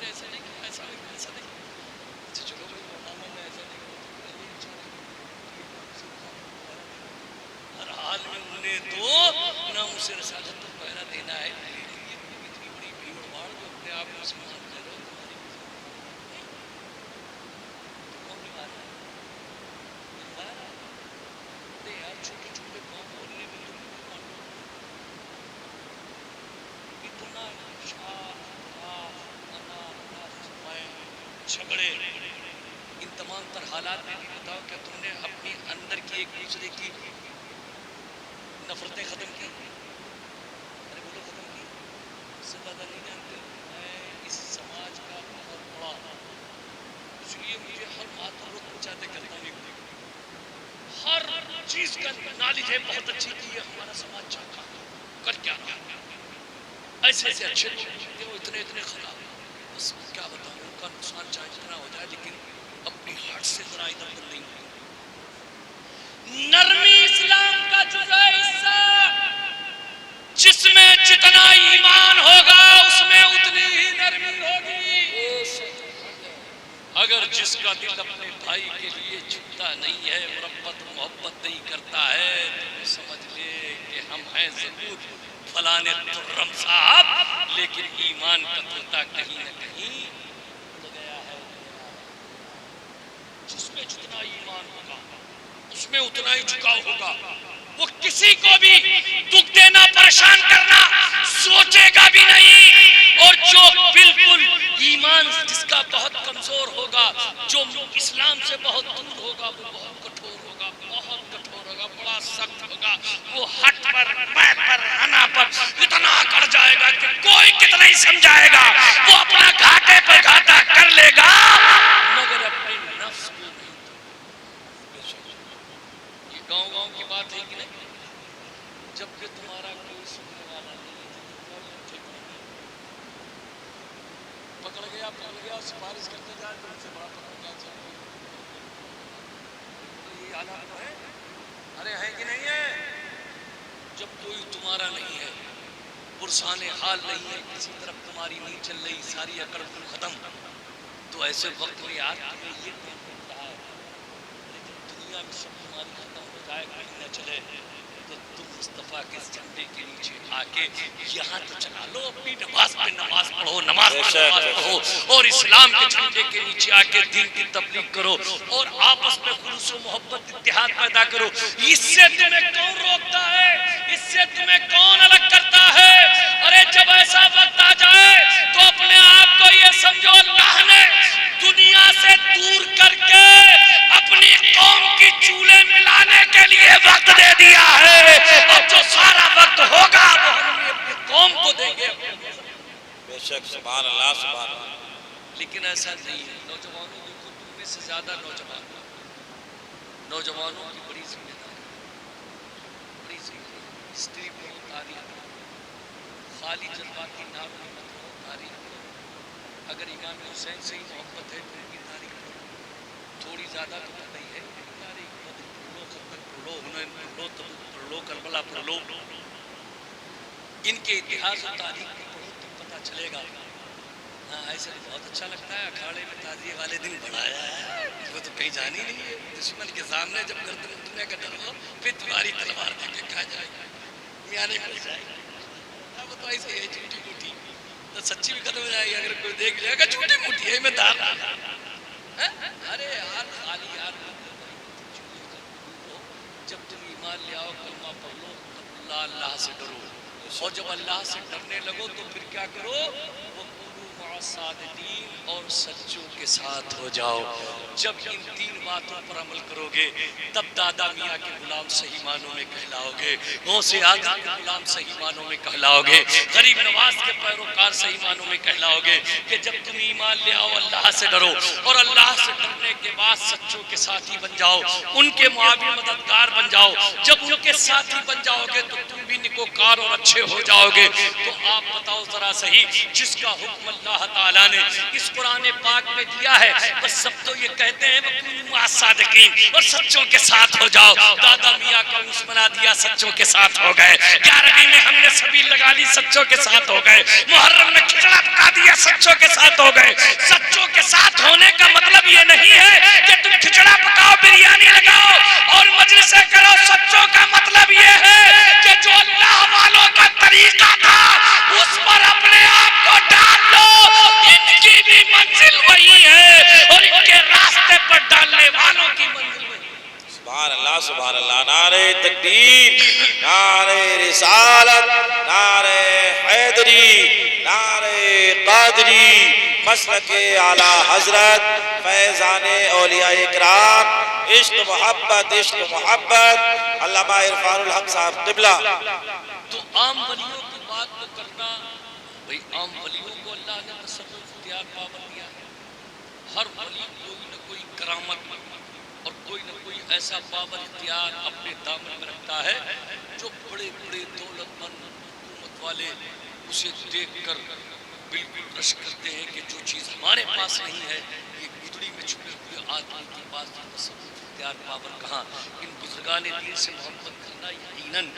[SPEAKER 1] ایسا نہیں کہ ایسا نہیں، ایسا نہیں. اچھا چلو بھائی، مولانا نے ایسا نہیں ہر حال میں انہیں تو نہ اسے رسالت پر پہرا دینا ہے. اتنی بڑی بھیڑ بھاڑ جو اپنے آپ کو مسلمان کہہ رہے ہو، کون نبھا رہا ہے؟ ارے یار چھوٹے چھوٹے قوم بولنے میں تم اتنا جھگڑے، ان تمام تر حالات میں بھی بتاؤ کہ تم نے اپنی اندر کی ایک دوسرے کی نفرتیں ختم کی؟ ارے بولو ختم کی؟ اس سے زیادہ نہیں جانتے. میں اس سماج کا بہت بڑا، اس لیے مجھے ہر بات پر رخ پہنچاتے کرتا نہیں. ہر چیز کا نالج ہے بہت اچھی کی ہے ہمارا سماج چاہتا کر کیا رہا. ایسے ایسے اچھے لوگ ہوتے ہیں، وہ اتنے اتنے خراب. بس کیا بتاؤں، ان کا نقصان چاہے جتنا ہو جائے لیکن اپنی ہارٹ سے ذرا ادھر ادھر نہیں ہوتی. نرمی اسلام کا جزء حصہ، جس میں جتنا ایمان ہوگا اس میں اتنی ہی نرمی ہوگی. اگر جس کا دل اپنے بھائی کے لیے جھکتا نہیں ہے، مربت محبت نہیں کرتا ہے، تو سمجھ لے کہ ہم ہیں ضرور فلاں ترم صاحب، لیکن ایمان کا طوطا کہیں نہ کہیں اڑ گیا ہے. جس میں جتنا ایمان ہوگا اس میں اتنا ہی جھکاؤ ہوگا. وہ کسی کو بھی دکھ دینا، پریشان کرنا سوچے گا بھی نہیں. اور جو بالکل ایمان جس کا بہت کمزور ہوگا، جو اسلام سے بہت دور ہوگا، وہ بہت کٹھور ہوگا، بہت کٹھور ہوگا، بڑا سخت ہوگا. وہ ہٹ پر، پیر پر، انا پر پر اتنا کر جائے گا کہ کوئی کتنا ہی سمجھائے گا، وہ اپنا گھاٹے پر گھاٹا کر لے گا مگر اپنے نفس کو نہیں۔ یہ گاؤں گاؤں کی بات ہے کہ نہیں؟ جب کہ تمہارا کوئی سننے والا نہیں پکڑ گیا سفارش کرتے جائے تو ان سے بڑا پکڑ کیا چاہیے؟ یہ حالات ہے، ارے ہے کہ نہیں ہے؟ جب کوئی تمہارا نہیں ہے، پرسان حال نہیں ہے، کسی طرف تمہاری نہیں چل رہی، ساری عقل ختم، تو ایسے وقت میں یار تمہیں یہ کام کرتا ہے، لیکن دنیا میں سب تمہاری ختم ہو جائے، کہیں نہ چلے، تو تم مصطفیٰ کے جھنڈے کے نیچے آ کے یہاں تو چلا لو، اپنی نماز پہ نماز پڑھو، نماز پہ نماز پڑھو، اور اسلام کے جھنڈے کے نیچے آ کے دین کی تبلیغ کرو، اور آپس میں خلوص و محبت اتحاد پیدا کرو۔ اس سے تمہیں کون روکتا ہے؟ اس سے تمہیں کون الگ کرتا ہے؟ ارے جب ایسا وقت آ جائے تو اپنے آپ کو یہ سمجھو اللہ نے دنیا سے دور کر کے اپنی قوم کی چولہے ملانے کے لیے وقت دے دیا ہے، اور جو سارا وقت ہوگا وہ ہم اپنی قوم کو دیں گے۔
[SPEAKER 3] بے شک، سبحان اللہ سبحان اللہ۔
[SPEAKER 1] لیکن ایسا نہیں ہے۔ نوجوانوں دیکھو، تم میں سے زیادہ نوجوانوں کی بڑی ذمہ داری، بڑی ذمہ داری، ہسٹری پڑھو، تاریخ پڑھو، خالی جذباتی نام مت پڑھو، تاریخ پڑھو۔ اگر امام حسین سے ہی محبت ہے تو ان کی تاریخ پڑھو، تھوڑی زیادہ تو پتہ ہی ہے، تاریخ پڑھ لو، خطبہ پڑھ لو، حنین پڑھ لو، تبوک پڑھ لو، کربلا پڑھ لو، ان کے اتہاس و تاریخ کو پڑھو تو پتہ چلے گا۔ ہاں ایسے تو بہت اچھا لگتا ہے، اکھاڑے میں تعزیے والے دن بڑھایا ہے، وہ تو کہیں جانی نہیں ہے، دشمن کے سامنے جب گردن اٹھنے کا ڈر ہو پھر تمہاری تلوار دے کے کھا جائے گا، میاں نہیں مل جائے گا، وہ تو ایسے ہے جھوٹی موٹی، تو سچی بھی ختم ہو جائے گی، اگر کوئی دیکھ لے گا جھوٹی موٹی ہے میں دار ارے یار خالی یار جب تم ایمان لے آؤ، کلمہ پڑھ لو، تب اللہ سے ڈرو، اور جب اللہ سے ڈرنے لگو تو پھر کیا کرو؟ صادقین اور سچوں کے ساتھ ہو جاؤ۔ جب ان تین باتوں پر عمل کرو گے تب دادا میاں کے غلام صحیح معنوں میں کہلاؤ گے، غوث اعظم کے غلام صحیح معنوں میں کہلاؤ گے، غریب نواز کے پیروکار صحیح معنوں میں کہلاؤ گے، کہ جب تم ایمان لے آؤ اللہ سے ڈرو، اور اللہ سے ڈرنے کے بعد سچوں کے ساتھی بن جاؤ، ان کے معاون مددگار بن جاؤ۔ جب ان کے ساتھی بن جاؤ گے تو تم بھی نیکوکار اور اچھے ہو جاؤ گے۔ تو آپ بتاؤ ذرا صحیح، جس کا حکم اللہ تعالیٰ نے اس قرآن پاک میں دیا ہے، بس سب تو یہ کہتے ہیں وَكُونُوا مَعَ الصَّادِقِينَ، اور سچوں کے ساتھ ہو جاؤ۔ دادا میاں کا عرس منا دیا، سچوں کے ساتھ ہو گئے، 11ویں میں ہم نے سبیل لگا لی، سچوں کے ساتھ ہو گئے، محرم میں کھچڑا پکا دیا، سچوں کے ساتھ ہو گئے۔ سچوں کے ساتھ ہونے کا مطلب یہ نہیں ہے کہ تم کھچڑا پکاؤ، بریانی لگاؤ اور مجلسیں کرو، سچوں کا مطلب یہ ہے کہ جو اللہ والوں کا طریقہ تھا اس پر اپنے آپ کو ڈال لو، ان کی بھی منزل وہی ہے اور ان کے راستے پر ڈالنے والوں کی منزل وہی ہے۔
[SPEAKER 3] سبحان اللہ سبحان اللہ، نعرہ تکبیر، نعرہ رسالت، نعرہ حیدری، نعرہ قادری، مسلک اعلیٰ حضرت فیضان اولیاء اکرام، عشق محبت عشق محبت، علامہ عرفان الحق صاحب قبلہ۔
[SPEAKER 1] تو عام ولیوں کی بات کو کرنا، بھئی عام ولیوں کو اللہ نے تصرف اختیار پاور دیا ہے، ہر ولی کوئی نہ کوئی کرامت اور کوئی نہ کوئی ایسا پاور اختیار اپنے دامن میں رکھتا ہے جو بڑے بڑے دولت مند حکومت والے اسے دیکھ کر بالکل رش کرتے ہیں کہ جو چیز ہمارے پاس نہیں ہے، یہ گدڑی میں چھپے ہوئے آدمی کے پاس تصرف اختیار پاور کہاں۔ ان بزرگان دین سے محبت کرنا یقیناً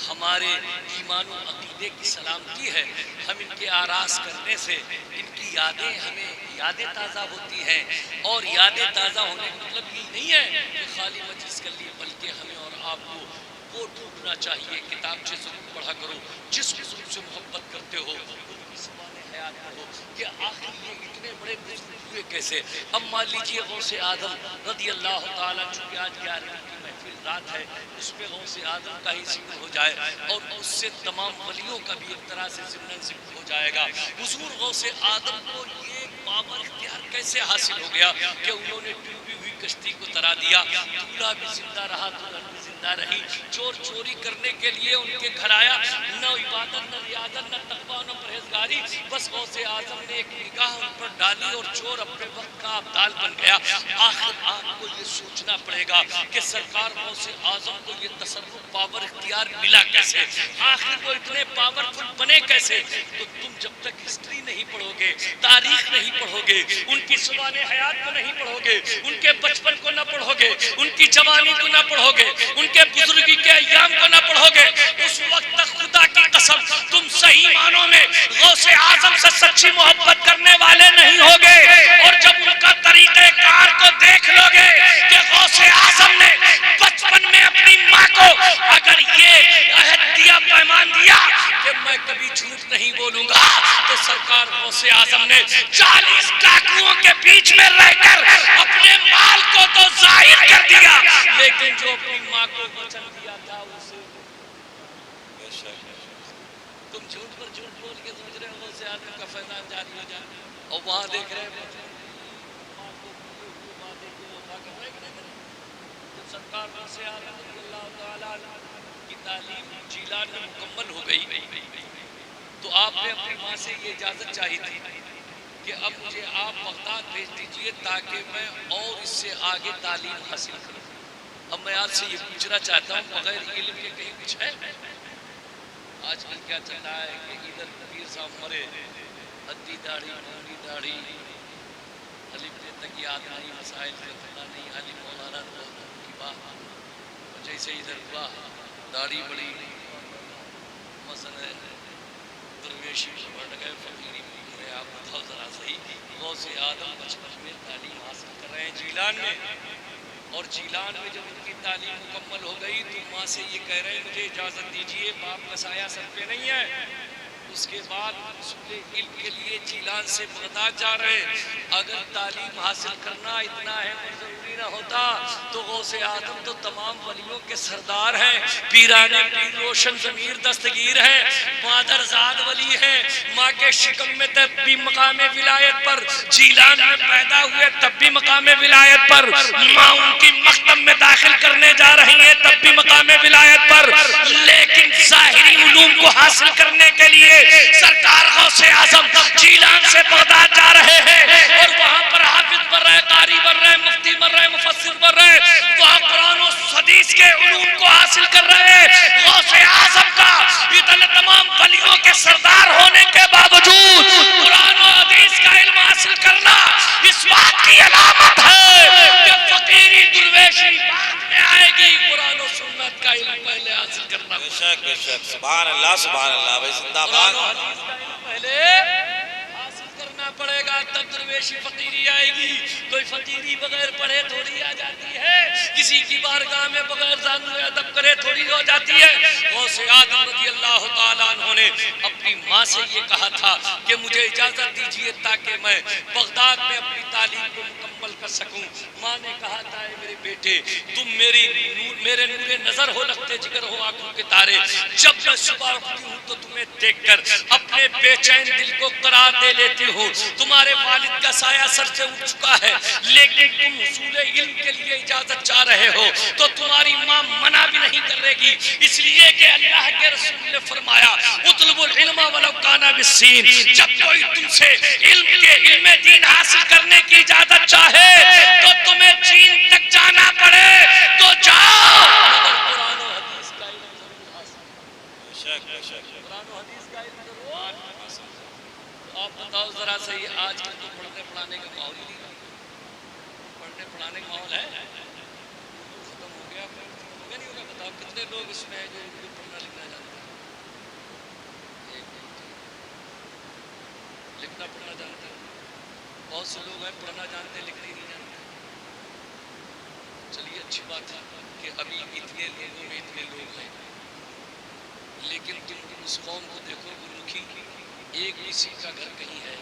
[SPEAKER 1] ہمارے ایمان و عقیدے کی سلامتی ہے۔ ہم ان کے آراز کرنے سے ان کی یادیں تازہ ہوتی ہیں، اور یادیں تازہ ہونے کا مطلب یہ نہیں ہے کہ خالی مجلس کر لی، بلکہ ہمیں اور آپ کو وہ ڈھونڈنا چاہیے، کتاب سے ضرور پڑھا کرو، جس بزرگ سے محبت کرتے ہو ان کی زبان حیات پڑھو کہ آخر یہ اتنے بڑے بزرگ ہوئے کیسے۔ اب مان لیجئے غوث اعظم رضی اللہ تعالیٰ، چونکہ آج 11ویں کی محفل رات ہے، اس میں غوث اعظم کا ہی ذکر ہو جائے اور اس سے تمام ولیوں کا بھی ایک طرح سے ضمن ذکر ہو جائے گا۔ حضور غوث اعظم کو یہ پاور اختیار کیسے حاصل ہو گیا کہ انہوں نے ڈوبی ہوئی کشتی کو ترا دیا، دولہا بھی زندہ رہا، دلہن بھی زندہ زندہ رہی. چور چوری کرنے کے لیے ان کے گھر آیا, نہ عبادت نہ ریاضت نہ تقویٰ نہ پرہیزگاری, بس غوث اعظم نے ایک نگاہ ان پر ڈالی اور چور اپنے وقت کا ابدال بن گیا. آخر آپ کو یہ سوچنا پڑے گا کہ سرکار غوث اعظم کو یہ تصرف پاور اختیار ملا کیسے, آخر وہ اتنے پاورفل بنے کیسے. تو تم جب تک ہسٹری نہیں پڑھو گے, تاریخ نہیں پڑھو گے, ان کی سوانح حیات کو نہیں پڑھو گے, ان کے بچپن کو نہ پڑھو گے, ان کی جوانی کو نہ پڑھو گے, ان کے بزرگی کے ایام کو نہ پڑھو گے, اس وقت تک خدا کی قسم تم صحیح معنوں میں غوث اعظم سے سچی محبت کرنے والے نہیں ہوگے. اور جب ان کا طریقہ کار کو دیکھ لو گے کہ غوث اعظم نے بچپن میں اپنی ماں کو اگر یہ عہد دیا, پیمان دیا کہ میں کبھی جھوٹ نہیں بولوں گا, تو سرکار غوث اعظم نے 40 ڈاکوؤں کے بیچ میں رہ کر اپنے مال کو تو ظاہر کر دیا, لیکن جو اپنی ماں کو وچن دیا تھا اسے تم جھوٹ پر جھوٹ بول کے سمجھ رہے ہو غوث اعظم کا فیضان جاری ہو جائے, اور وہاں دیکھ رہے ہیں سرکار غوث اعظم رضی اللہ تعالیٰ کی تعلیم جیلان میں مکمل ہو گئی, تو آپ نے اپنی ماں سے یہ اجازت چاہی تھی کہ اب مجھے آپ بغداد بھیج دیجئے تاکہ میں اور اس سے آگے تعلیم حاصل کروں. اب میں آپ سے یہ پوچھنا چاہتا ہوں, بغیر علم کے کہیں کچھ ہے؟ آج کل کیا چل رہا ہے کہ ادھر پیر صاحب مرے, ہدی داڑھی موڑی داڑھی, علم تک یاد نہیں, مسائل سے پتہ نہیں, علم مولانا کی بات, جیسے ادھر ہوا داڑھی بڑی مسئلہ درویشی بڑھ گئے, فقیری ہے. آپ بتاؤ ذرا صحیح, غوث اعظم بچپن میں تعلیم حاصل کر رہے ہیں جیلان میں, اور جیلان میں جب ان کی تعلیم مکمل ہو گئی تو ماں سے یہ کہہ رہے ہیں مجھے اجازت دیجئے, باپ کا سایہ سر پہ نہیں ہے. اس کے بعد حصول علم کے لیے جیلان سے بغداد جا رہے ہیں. اگر تعلیم حاصل کرنا اتنا اہم اور ضروری نہ ہوتا تو غوث اعظم تو تمام ولیوں کے سردار ہیں, پیران پیر روشن ضمیر دستگیر ہیں, مادرزاد ولی ہیں, ماں کے شکم میں تب بھی مقام ولایت پر, جیلان میں پیدا ہوئے تب بھی مقام ولایت پر, ماں ان کی مکتب میں داخل کرنے جا رہی ہیں تب بھی مقام ولایت پر, لیکن ظاہری علوم کو حاصل کرنے کے لیے سرکار غوث اعظم جیلان سے بغداد جا رہے ہیں, اور وہاں پر حافظ بن رہے, قاری بن رہے, مفتی بن رہے, مفسر بن رہے, وہاں قرآن و حدیث کے علوم کو حاصل کر رہے ہیں. غوث اعظم کا اتنے تمام ولیوں کے سردار ہونے کے باوجود قرآن و حدیث کا علم حاصل کرنا اس بات کی علامت ہے کہ فقیری درویشی بعد میں آئے گی, قرآن و سنت کا علم پہلے حاصل کرنا.
[SPEAKER 3] بے شک بے شک, سبحان اللہ سبحان اللہ, بھائی زندہ باد.
[SPEAKER 1] قرآن و حدیث کا علم پہلے حاصل کرنا پڑے گا, تب درویشی فقیری آئے گی. کوئی فقیری بغیر پڑھے تھوڑی آ جاتی ہے, کسی کی بارگاہ میں بغیر زانو ادب کرے تھوڑی ہو جاتی ہے. غوث اعظم رضی اللہ تعالیٰ عنہ نے اپنی ماں سے یہ کہا تھا کہ مجھے اجازت دیجئے تاکہ میں بغداد میں اپنی تعلیم کو مکمل کر سکوں. ماں نے کہا تھا اے میرے بیٹے, تم میرے نور نظر ہو, لگتے جگر ہو آنکھوں کے تارے, جب میں صبح اٹھتی ہوں تو تمہیں دیکھ کر اپنے بے چین دل کو قرار دے لیتی ہوں. تمہارے والد کا سایہ سر سے اٹھ چکا ہے, لیکن تم حصول علم کے لیے اجازت چاہ رہے ہو تو تمہاری ماں منع بھی نہیں کر رہے گی, اس لیے کہ اللہ کے رسول نے فرمایا اطلب العلم ولو کان بالسین. جب کوئی تم سے علم دین حاصل کرنے کی اجازت چاہے تو تمہیں چین تک جانا پڑے تو جاؤ, مگر قرآن و حدیث کا علم ضرور حاصل کرو.
[SPEAKER 3] بے شک بے شک,
[SPEAKER 1] قرآن و حدیث کا علم ضرور حاصل کرو. آپ بتاؤ ذرا صحیح, آج کل تو پڑھنے پڑھانے کا ماحول ہی نہیں ہے. پڑھنے پڑھانے کا ماحول ہے, ختم ہو گیا, ہو گیا نہیں ہوگا. بتاؤ کتنے لوگ اس میں ہیں جو اردو پڑھنا لکھنا جانتے ہیں؟ لکھنا پڑھنا جانتے ہیں. بہت سے لوگ ہیں پڑھنا جانتے لکھنا ہی نہیں جانتے. چلیے اچھی بات ہے کہ ابھی اتنے لوگوں میں اتنے لوگ ہیں, لیکن تم اس قوم کو دیکھو, گرمکھی ایک کسی کا گھر کہیں ہے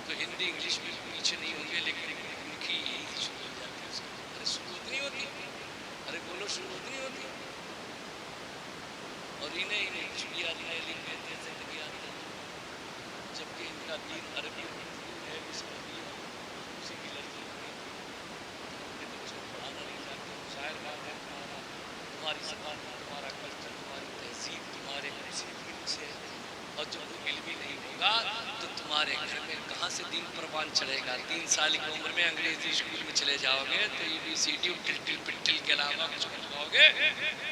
[SPEAKER 1] تو ہندی انگلش میں پیچھے نہیں ہوں گے, لیکن گرمکھی یہی شروع ہو جاتی ہے. ارے شروع نہیں ہوتی, ارے بولو شروع نہیں ہوتی, اور انہیں چڑیا نئے لکھ دیتے ہیں زندگی آتی ہے, جبکہ ان کا دین عربی ہے, اس کا دین اسی کی لڑکی ہوئی. اپنے بچوں کو پڑھانا نہیں چاہتے, شاعر بات ہے تمہارا زبان چڑھے گا. 3 سال کی عمر میں انگریزی اسکول میں چلے جاؤ گے تو ABCD ٹل پٹل کے علاوہ کچھ نہیں پاؤ گے.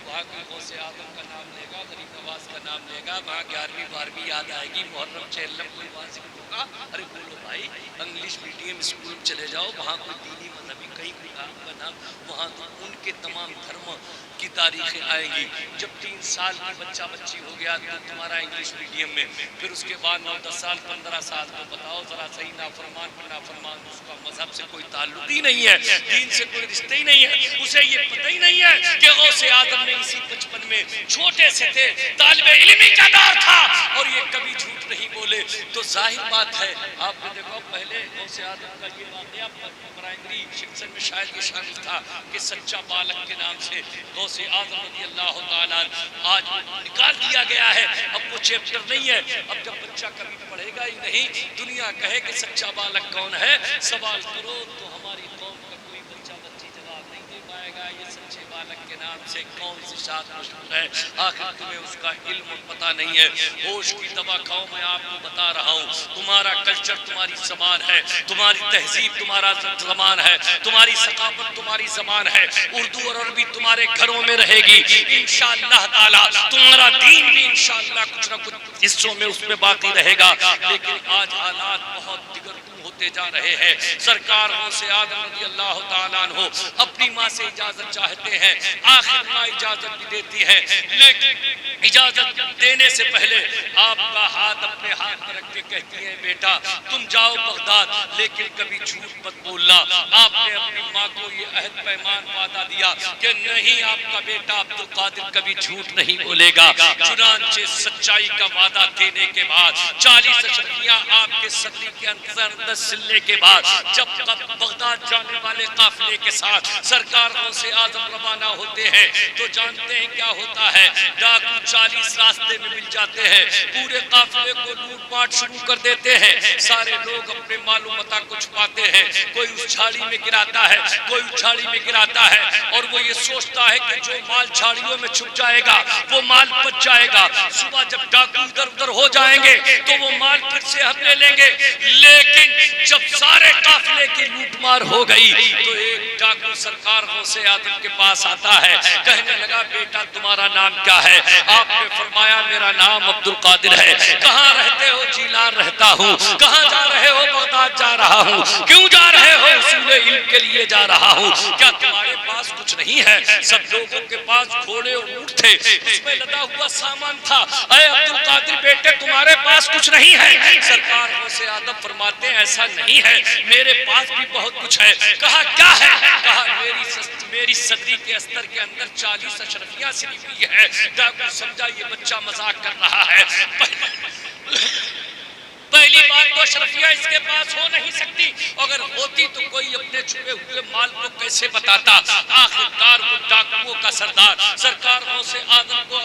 [SPEAKER 1] وہاں کوئی غوث اعظم کا نام لے گا, غریب نواز کا نام لے گا, وہاں 11ویں 12ویں یاد آئے گی, محرم چہلم کوئی وہاں ذکر ہوگا. ارے بولو بھائی, انگلش میڈیم اسکول میں چلے جاؤ, وہاں کوئی دینی مذہبی کہیں کوئی آپ کا نام, وہاں تو ان کے تمام دھرم کی تاریخیں آئیں گی. جب 3 سال کی بچہ بچی ہو گیا تو تمہارا انگلش میڈیم میں, پھر اس کے بعد 9-10 سال 15 سال تو بتاؤ ذرا صحیح, نافرمان پر نافرمان, اس کا مذہب سے کوئی تعلق ہی نہیں ہے, دین سے کوئی رشتہ ہی نہیں ہے, اسے یہ پتہ ہی نہیں ہے کہ غوث اعظم نے اسی بچپن میں چھوٹے سے تھے, طالب علمی کا دور تھا اور یہ کبھی جھوٹ نہیں بولے. تو ظاہر بات ہے آپ نے دیکھو پہلے غوث اعظم کا یہ واقعہ پرائمری سیکشن میں شاید یہ شامل تھا کہ سچا بالغ کے نام سے غوث اعظم رضی اللہ تعالیٰ آج نکال دیا گیا ہے. اب وہ چیپٹر نہیں ہے, اب جب بچہ کبھی پڑھے گا ہی نہیں, دنیا کہے کہ سچا بالغ کون ہے, سوال کرو تو ہماری قوم کا کوئی بچہ بچی جواب نہیں دے پائے گا یہ سچے بالغ کے نام سے کون سی شاد مشہور ہے. آخر تمہیں اس کا علم پتہ نہیں ہے. ہوش کی دوا کھاؤ, میں آپ کو بتا رہا ہوں, تمہارا کلچر تمہاری زبان ہے, تمہاری تہذیب تمہارا زبان ہے, تمہاری ثقافت تمہاری زبان ہے, اردو اور عربی تمہارے گھروں میں رہے گی انشاءاللہ تعالی. تمہارا دین بھی انشاءاللہ کچھ نہ کچھ حصوں میں اس میں باقی رہے گا. لیکن آج حالات بہت دیگر ہوتے جا رہے ہیں. سرکار غوث اعظم رضی اللہ تعالیٰ عنہ اپنی ماں سے اجازت چاہتے ہیں, آخر ماں اجازت بھی دیتی ہے, لیکن اجازت دینے سے پہلے آپ کا ہاتھ اپنے ہاتھ میں رکھ کے کہتی ہیں بیٹا تم جاؤ بغداد, لیکن کبھی جھوٹ مت بولنا. آپ نے اپنی ماں کو یہ عہد پیمان وعدہ دیا کہ نہیں, آپ کا بیٹا عبد القادر کبھی جھوٹ نہیں بولے گا. چنانچہ سچائی کا وعدہ دینے کے بعد 40 اشرفیاں آپ کے صدری کے اندر سلنے کے بعد جب بغداد جانے والے قافلے کے ساتھ سرکار غوث اعظم روانہ ہوتے ہیں تو جانتے ہیں کیا ہوتا ہے. ڈاکو 40 راستے میں مل جاتے ہیں, پورے قافلے کو لوٹ ماٹ شروع کر دیتے ہیں. سارے لوگ اپنے مال و متاع کو چھپاتے ہیں, کوئی اس جھاڑی میں گراتا ہے, کوئی اس جھاڑی میں گراتا ہے, اور وہ یہ سوچتا ہے کہ جو مال جھاڑیوں میں چھپ جائے گا وہ مال بچ جائے گا. صبح جب ڈاکو ادھر ادھر ہو جائیں گے تو وہ مال پھر سے ہم لے لیں گے. لیکن جب سارے قافلے کی لوٹ مار ہو گئی تو ایک ڈاکو سرکار غوث اعظم کے پاس آتا ہے, کہنے لگا بیٹا تمہارا نام کیا ہے؟ آپ نے فرمایا میرا نام عبد القادر ہے. کہاں رہتے ہو؟ جیلان رہتا ہوں. کہاں جا رہے ہو؟ بغداد جا رہا ہوں. کیوں جا رہے ہو؟ اصول علم کے لیے جا رہا ہوں. کیا تمہارے پاس کچھ نہیں ہے؟ سب لوگوں کے پاس گھوڑے اور اونٹ تھے, اس میں لدا ہوا سامان تھا. اے عبد القادر بیٹے تمہارے پاس کچھ نہیں ہے؟ سرکار غوث اعظم فرماتے ہیں ایسا نہیں ہے, میرے پاس بھی بہت کچھ ہے. کہا کیا ہے؟ کہا میری صدری کے استر کے اندر 40 اشرفیاں سلی ہوئی ہے. ڈاکو سمجھا یہ بچہ مذاق کر رہا ہے. پہلی بات تو اشرفیاں اس کے پاس ہو نہیں سکتی, اگر ہوتی تو کوئی اپنے چھپے ہوئے مال کو کیسے بتاتا. آخرکار وہ ڈاکوؤں کا سردار سرکار غوث اعظم کو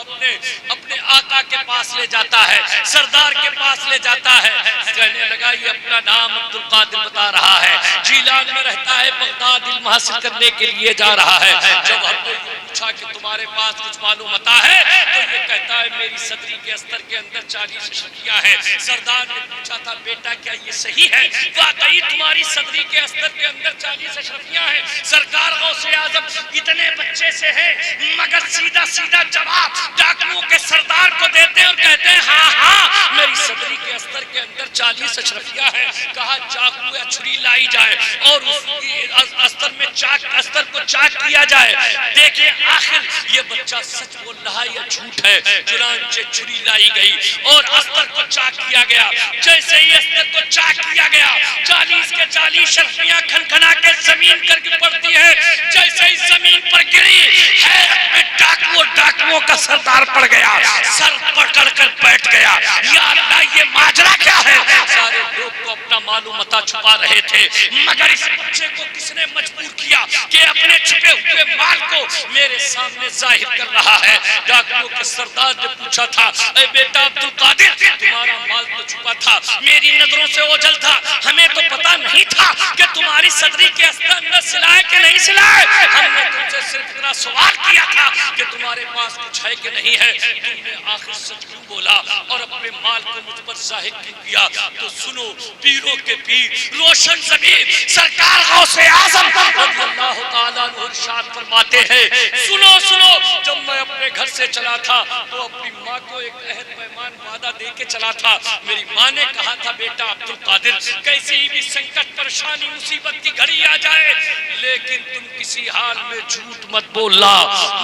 [SPEAKER 1] اپنے آقا کے پاس لے جاتا ہے, سردار کے پاس لے جاتا ہے. کہنے لگا یہ اپنا نام عبد القادر بتا رہا ہے, جیلان میں رہتا ہے, بغداد علم حاصل کرنے کے لیے جا رہا ہے. جب ہم نے پوچھا کہ تمہارے پاس کچھ معلومات ہے تو یہ کہتا ہے میری صدری کے استر کے اندر 40 اشرفیاں ہیں. سردار نے پوچھا تھا بیٹا کیا یہ صحیح ہے؟ واقعی تمہاری صدری کے استر کے اندر 40 اشرفیاں ہیں؟ سرکار غوث اعظم اتنے بچے سے ہیں مگر سیدھا سیدھا جواب ڈاکوؤں کے سردار کو دیتے اور کہتے ہیں ہاں میری صدری کے استر کے اندر 40 اشرفیاں ہیں. کہا چاقو یا چھری لائی جائے اور اس استر کو چاک کیا جائے, دیکھیں آخر یہ بچہ سچ بول رہا یا جھوٹ ہے. چنانچہ چھری لائی گئی اور استر کو چاک کیا گیا. جیسے ہی استر کو چاک کیا گیا 40 کے 40 اشرفیاں کھنکھنا کے زمین کر کے پڑتی ہیں. جیسے ہی زمین پر گری حیرت میں ڈاکوؤں کا سردار پڑ گیا, سر پکڑ کر بیٹھ گیا. یا اللہ یہ ماجرا کیا ہے؟ سارے لوگ کو اپنا معلومات چھپا رہے تھے مگر اس بچے کو کس نے مجبور کیا کہ اپنے چھپے ہوئے مال کو میرے سامنے ظاہر کر رہا ہے. ڈاکوؤں کے سردار نے پوچھا تھا اے بیٹا عبد القادر تمہارا مال تو چھپا تھا, میری نظروں سے اوجھل تھا, ہمیں تو پتہ نہیں تھا کہ تمہاری صدری کے اندر سلائے کہ نہیں سلائے؟ ہم نے تم سے صرف اتنا سوال کیا تھا کہ تمہارے پاس کچھ ہے کہ نہیں ہے. تم نے آخر سچ کیوں بولا اور اپنے مال کو مجھ پر ظاہر کیوں کیا؟ تو سنو پیروں کے پیر روشن ضمیر سرکار غوث اعظم رضی اللہ تعالیٰ عنہ ارشاد فرماتے ہیں سنو سنو، جب میں اپنے گھر سے چلا تھا تو اپنی ماں کو ایک عہد پیمان وعدہ دے کے چلا تھا. میری ماں نے کہا تھا بیٹا عبد القادر کیسی بھی سنکٹ پریشانی مصیبت کی گھڑی آ جائے لیکن تم کسی حال میں جھوٹ مت بولنا.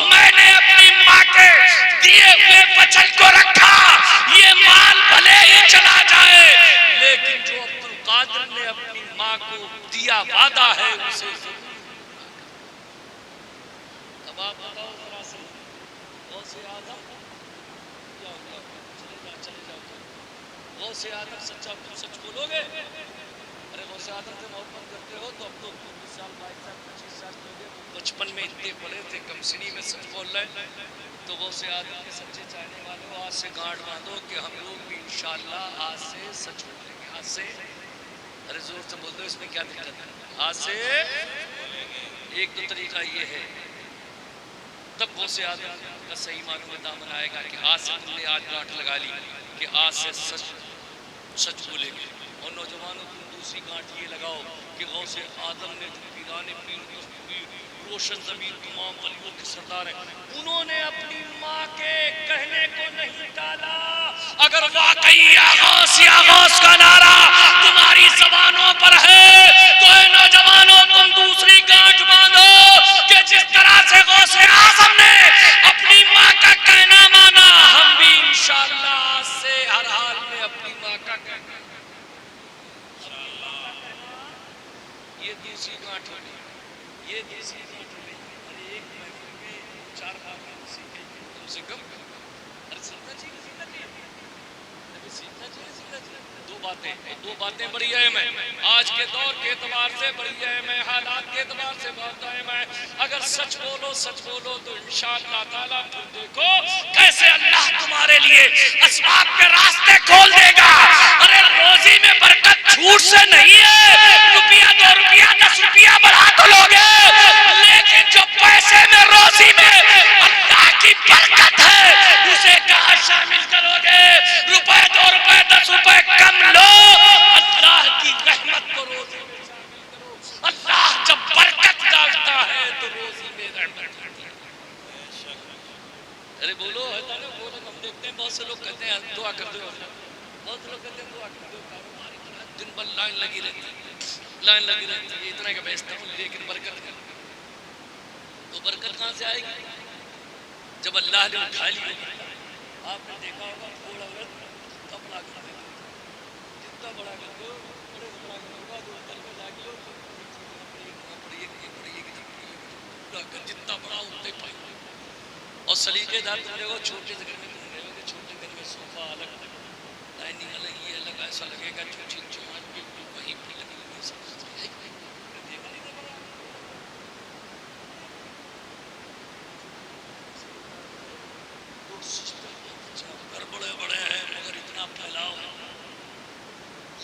[SPEAKER 1] میں نے اپنی ماں کے دیے ہوئے وچن کو رکھا، یہ مال بھلے ہی چلا جائے لیکن جو عبد القادر نے اپنی ماں کو دیا وعدہ ہے اسے ضرور. اب آپ بتاؤ ذرا سے غوث اعظم کیا ہوگا؟ چلے جاؤ غوث اعظم سچا سچ بولو گے؟ ارے غوث اعظم سے محبت کرتے ہو تو اب تو 20 سال 22 سال 25 سال ہو گئے، بچپن میں اتنے بڑے تھے کم سنی میں سچ بول رہے ہیں. تو غوث اعظم کے سچے چاہنے والوں آج سے گانٹ باندھو کہ ہم لوگ بھی انشاءاللہ آج سے سچ بولیں گے. آج سے ارے زور سے بول دو، اس میں کیا دقت ہے؟ آج سے ایک دو طریقہ یہ ہے تب غوث اعظم کا صحیح معنوں میں دامن آئے گا کہ آج سے تم نے آج گانٹ لگا لی کہ آج سے سچ بولیں گے. اور نوجوانوں تم دوسری گانٹ یہ لگاؤ کہ غوث اعظم نے جو پیرانے پیر روشن ضمیر تمام ولیوں کے سردار ہیں انہوں نے اپنی ماں کے کہنے کو نہیں ٹالا. اگر واقعی یا غوث کا نعرہ تمہاری زبانوں پر ہے تو اے نوجوانوں تم دوسری گانٹ باندھو کہ جس طرح سے غوث اعظم نے اپنی ماں کا کہنا مانا ہم بھی انشاءاللہ آج سے ہر حال میں اپنی ماں کا کہنا. یہ دوسری گانٹ ہو گئی، یہ دوسری گانٹ ہو گئی. ارے ایک محفل میں 4 باتیں سیکھیں کم سے کم. ارے سیکھنا چاہیے سیکھنا چاہیے. دو باتیں بڑی اہم ہیں آج کے دور کے اعتبار سے، بڑی اہم ہے حالات کے اعتبار سے بہت اہم ہے. اگر سچ بولو تو انشاءاللہ تعالیٰ پھر دیکھو کیسے اللہ تمہارے لیے اسباب کے راستے کھول دے گا. ارے روزی میں برکت جھوٹ سے نہیں ہے، روپیہ 2 روپیہ 10 روپیہ بڑھا تو لوگے لیکن جو پیسے میں روزی میں اللہ کی برکت ہے اسے کہاں شامل کرو گے؟ روپے 2 روپے 10 روپے کم لو، اللہ کی رحمت کو روزی میں شامل کرو. اللہ جب برکت ڈالتا ہے تو روزی میں رحمت ڈالتا ہے. ارے بولو بولو. ہم دیکھتے ہیں بہت سے لوگ کہتے ہیں دعا کر دو، بہت سے لوگ کہتے ہیں دعا کر دو، کاروبار دن بھر لائن لگی رہتی ہے اتنا کہ بیچتا ہوں لیکن برکت کر تو برکت کہاں سے آئے گی جب اللہ نے اٹھا لی. آپ نے دیکھا ہوگا تھوڑا وقت کپڑا کر دیتے جتنا بڑا کر دو بڑے سے بڑا کر دو ادھر میں لا کے پورا کر جتنا بڑا اتنے پائے. اور سلیقے دار تم دیکھو چھوٹے سے گھر میں تم رہے ہو کہ چھوٹے گھر میں صوفہ الگ ڈائننگ الگ یہ الگ ایسا لگے گا چھوٹی چوہان بالکل وہیں پہ لگی ہوئی سب گھر بڑے بڑے ہیں مگر اتنا پھیلاؤ ہے.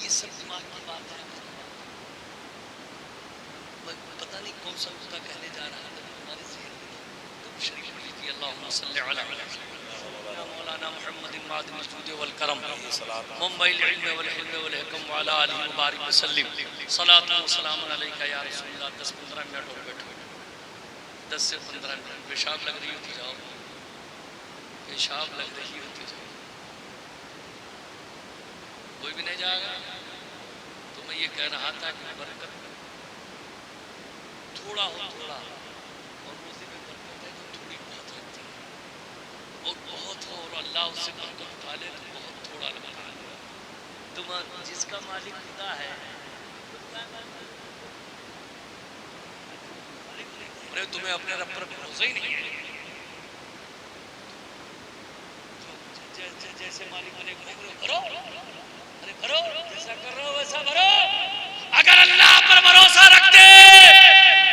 [SPEAKER 1] یہ سب دماغ کی بات ہے. پتہ نہیں کون سا نقطہ کہنے جا رہا ہے ہمارے ذہن میں تم شریف لیجیے. اللہم صلی علی مولانا محمد معدن الجود والکرم منبع العلم والحلم والحکم وعلی آلہ مبارک وسلم. صلاۃ و سلام علیکہ یا رسول اللہ. 10-15 منٹ اور بیٹھو، 10 سے 15 منٹ. پیشاب لگ رہی ہوتی جاؤ، پیشاب لگ رہی ہوتی جاؤ. کوئی بھی نہیں جائے گا. تو میں یہ کہہ رہا تھا کہ برکت تھوڑا ہو تھوڑا، اور روزی میں برکت ہے تو تھوڑی بہت لگتی ہے، اور بہت ہو اور اللہ اس سے برکت اٹھا لے تو بہت تھوڑا لگتا ہے. تم جس کا مالک خدا ہے ارے تمہیں اپنے رب پر بھروسہ ہی نہیں ہے. جیسے مالک بنے کرو، ارے کرو جیسا کر رہا ہو ویسا بھرو. اگر اللہ پر بھروسہ رکھتے